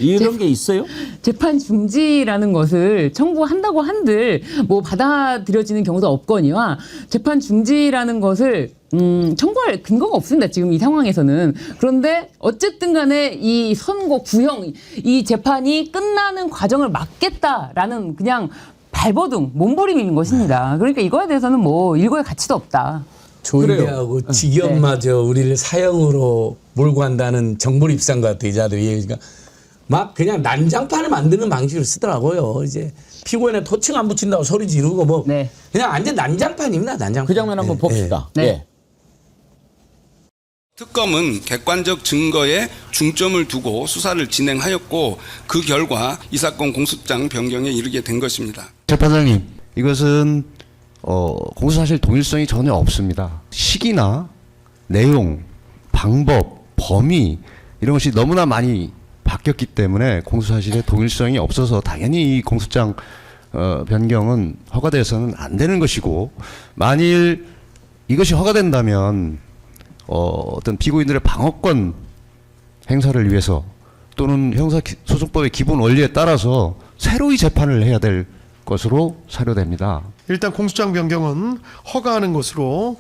이런 게 있어요? 재판 중지라는 것을 청구한다고 한들 뭐 받아들여지는 경우도 없거니와 재판 중지라는 것을 청구할 근거가 없습니다. 지금 이 상황에서는. 그런데 어쨌든 간에 이 선고 구형 이 재판이 끝나는 과정을 막겠다라는 그냥 발버둥 몸부림인 것입니다. 그러니까 이거에 대해서는 뭐 일고의 가치도 없다. 조이하고 직위원마저 우리를 사형으로 몰고 간다는 정보를 입수한 것 같아요. 이 자들이. 그러니까 막 그냥 난장판을 만드는 방식으로 쓰더라고요. 이제 피고인에 토칭 안 붙인다고 소리 지르고 뭐 네. 그냥 완전 난장판입니다. 난장판. 그 장면 한번 봅시다. 네. 예. 특검은 객관적 증거에 중점을 두고 수사를 진행하였고 그 결과 이 사건 공소장 변경에 이르게 된 것입니다. 재판장님, 이것은 공소사실 동일성이 전혀 없습니다. 시기나 내용, 방법, 범위 이런 것이 너무나 많이 바뀌었기 때문에 공소사실의 동일성이 없어서 당연히 이 공소장 변경은 허가돼서는 안 되는 것이고 만일 이것이 허가된다면 어떤 피고인들의 방어권 행사를 위해서 또는 형사소송법의 기본 원리에 따라서 새로이 재판을 해야 될 것으로 사료됩니다. 일단 공소장 변경은 허가하는 것으로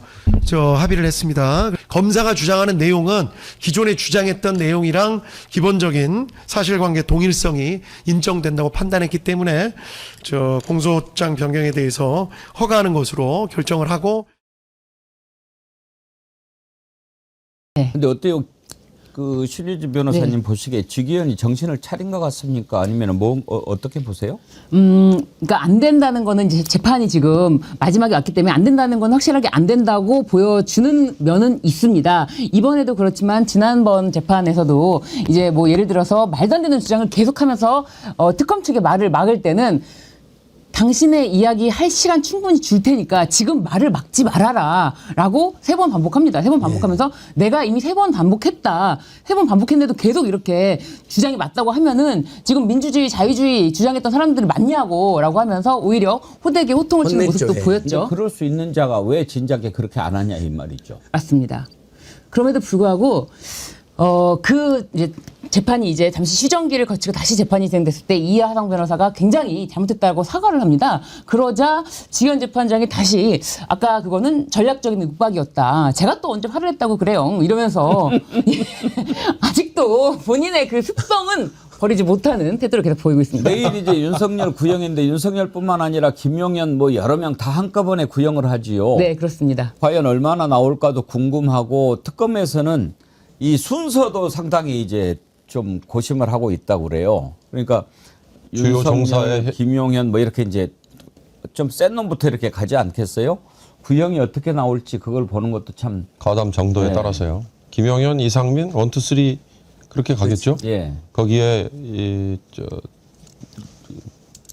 합의를 했습니다. 검사가 주장하는 내용은 기존에 주장했던 내용이랑 기본적인 사실관계 동일성이 인정된다고 판단했기 때문에 공소장 변경에 대해서 허가하는 것으로 결정을 하고. 근데 어때요? 그 신유진 변호사님 네. 보시기에 직위원이 정신을 차린 것 같습니까? 아니면 어떻게 보세요? 그러니까 안 된다는 거는 이제 재판이 지금 마지막에 왔기 때문에 안 된다는 건 확실하게 안 된다고 보여주는 면은 있습니다. 이번에도 그렇지만 지난번 재판에서도 이제 뭐 예를 들어서 말도 안 되는 주장을 계속하면서 특검 측의 말을 막을 때는 당신의 이야기 할 시간 충분히 줄 테니까 지금 말을 막지 말아라 라고 3번 반복합니다. 3번 반복하면서 내가 이미 3번 반복했다. 3번 반복했는데도 계속 이렇게 주장이 맞다고 하면은 지금 민주주의, 자유주의 주장했던 사람들이 맞냐고 라고 하면서 오히려 호되게 호통을 치는 모습도 보였죠. 그럴 수 있는 자가 왜 진작에 그렇게 안 하냐 이 말이죠. 맞습니다. 그럼에도 불구하고 그 이제 재판이 이제 잠시 휴정기를 거치고 다시 재판이 진행됐을 때 이하상 변호사가 굉장히 잘못했다고 사과를 합니다. 그러자 지현 재판장이 다시 아까 그거는 전략적인 윽박이었다. 제가 또 언제 화를 했다고 그래요. 이러면서 아직도 본인의 그 습성은 버리지 못하는 태도를 계속 보이고 있습니다. 내일 이제 윤석열 구형인데 윤석열뿐만 아니라 김용현 뭐 여러 명 다 한꺼번에 구형을 하지요. 네, 그렇습니다. 과연 얼마나 나올까도 궁금하고 특검에서는 이 순서도 상당히 이제 좀 고심을 하고 있다고 그래요. 그러니까 주요 정사의 김용현 뭐 이렇게 이제 좀 센 놈부터 이렇게 가지 않겠어요? 구형이 어떻게 나올지 그걸 보는 것도 참 가담 정도에 네. 따라서요. 김영현, 이상민, 1, 2, 3 그렇게 가겠죠. 예. 거기에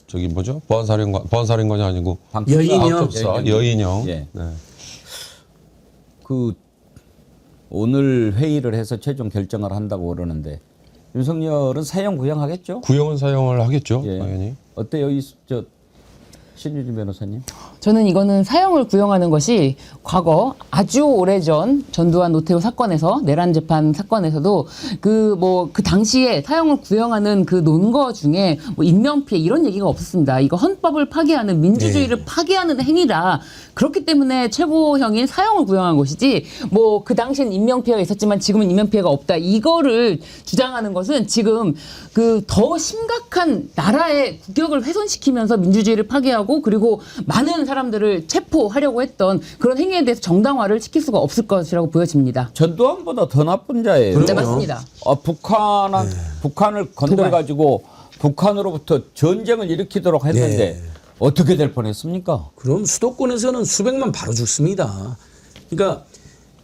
저기 뭐죠? 보안사령관이 아니고 여인형. 여인형. 예. 네. 그 오늘 회의를 해서 최종 결정을 한다고 그러는데 윤석열은 사형 구형하겠죠? 구형은 사용을 하겠죠. 예. 당연히. 어때요, 신유진 변호사님? 저는 이거는 사형을 구형하는 것이 과거 아주 오래전 전두환 노태우 사건에서 내란 재판 사건에서도 그 당시에 사형을 구형하는 그 논거 중에 뭐 인명피해 이런 얘기가 없었습니다. 이거 헌법을 파괴하는 민주주의를 파괴하는 행위라 그렇기 때문에 최고형인 사형을 구형한 것이지 뭐 그 당시엔 인명피해가 있었지만 지금은 인명피해가 없다. 이거를 주장하는 것은 지금 그 더 심각한 나라의 국격을 훼손시키면서 민주주의를 파괴하고 그리고 많은 사람들을 체포하려고 했던 그런 행위에 대해서 정당화를 시킬 수가 없을 것이라고 보여집니다. 전두환보다 더 나쁜 자예요. 네, 맞습니다. 북한을 건드려가지고 북한으로부터 전쟁을 일으키도록 했는데 어떻게 될 뻔했습니까? 그럼 수도권에서는 수백만 바로 죽습니다. 그러니까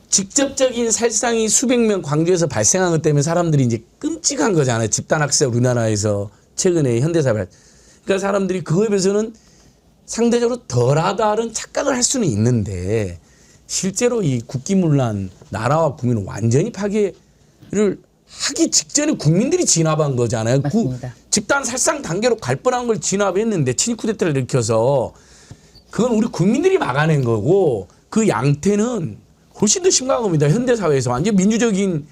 직접적인 살상이 수백 명 광주에서 발생한 것 때문에 사람들이 이제 끔찍한 거잖아요. 집단학살 우리나라에서 최근에 현대사회. 그러니까 사람들이 그거에 비해서는 상대적으로 덜하다는 착각을 할 수는 있는데 실제로 이 국기문란 나라와 국민을 완전히 파괴를 하기 직전에 국민들이 진압한 거잖아요. 집단 살상 단계로 갈 뻔한 걸 진압했는데 친일 쿠데타를 일으켜서 그건 우리 국민들이 막아낸 거고 그 양태는 훨씬 더 심각한 겁니다. 현대사회에서 완전 민주적인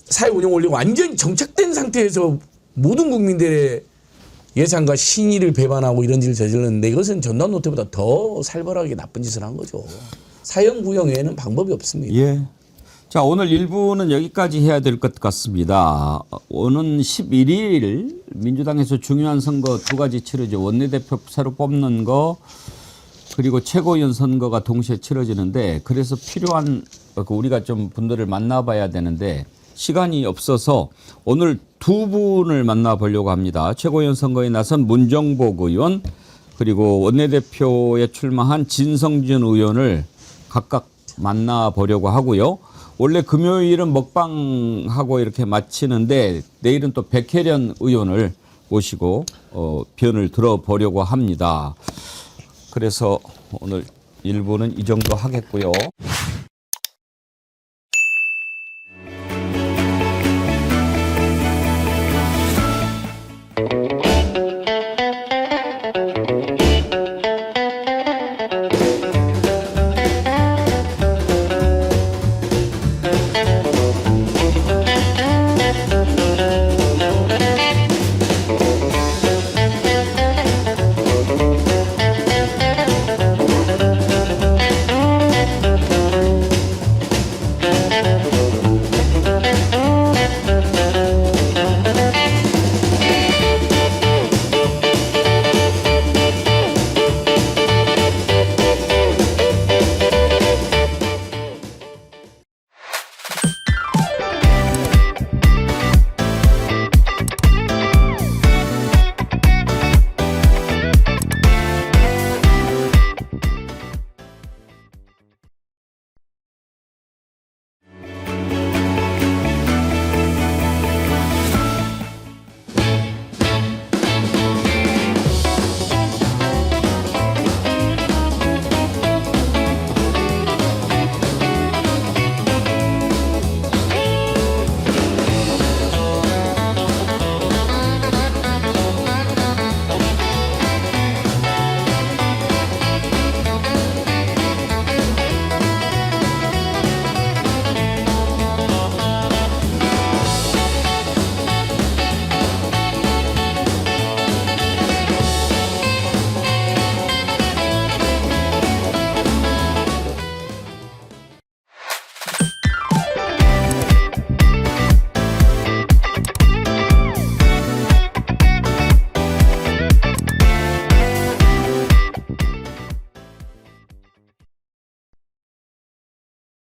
사회 운영 원리가 완전히 정착된 상태에서 모든 국민들의 예상과 신의를 배반하고 이런 일을 저질렀는데 이것은 전두환 노태보다 더 살벌하게 나쁜 짓을 한 거죠. 사형 구형 외에는 방법이 없습니다. 예. 자, 오늘 1부는 여기까지 해야 될 것 같습니다. 오는 11일 민주당에서 중요한 선거 두 가지 치러져 원내대표 새로 뽑는 거 그리고 최고위원 선거가 동시에 치러지는데 그래서 필요한 우리가 좀 분들을 만나봐야 되는데 시간이 없어서 오늘 두 분을 만나보려고 합니다. 최고위원 선거에 나선 문정복 의원 그리고 원내대표에 출마한 진성준 의원을 각각 만나보려고 하고요. 원래 금요일은 먹방하고 이렇게 마치는데 내일은 또 백혜련 의원을 모시고 변을 들어보려고 합니다. 그래서 오늘 1부는 이 정도 하겠고요.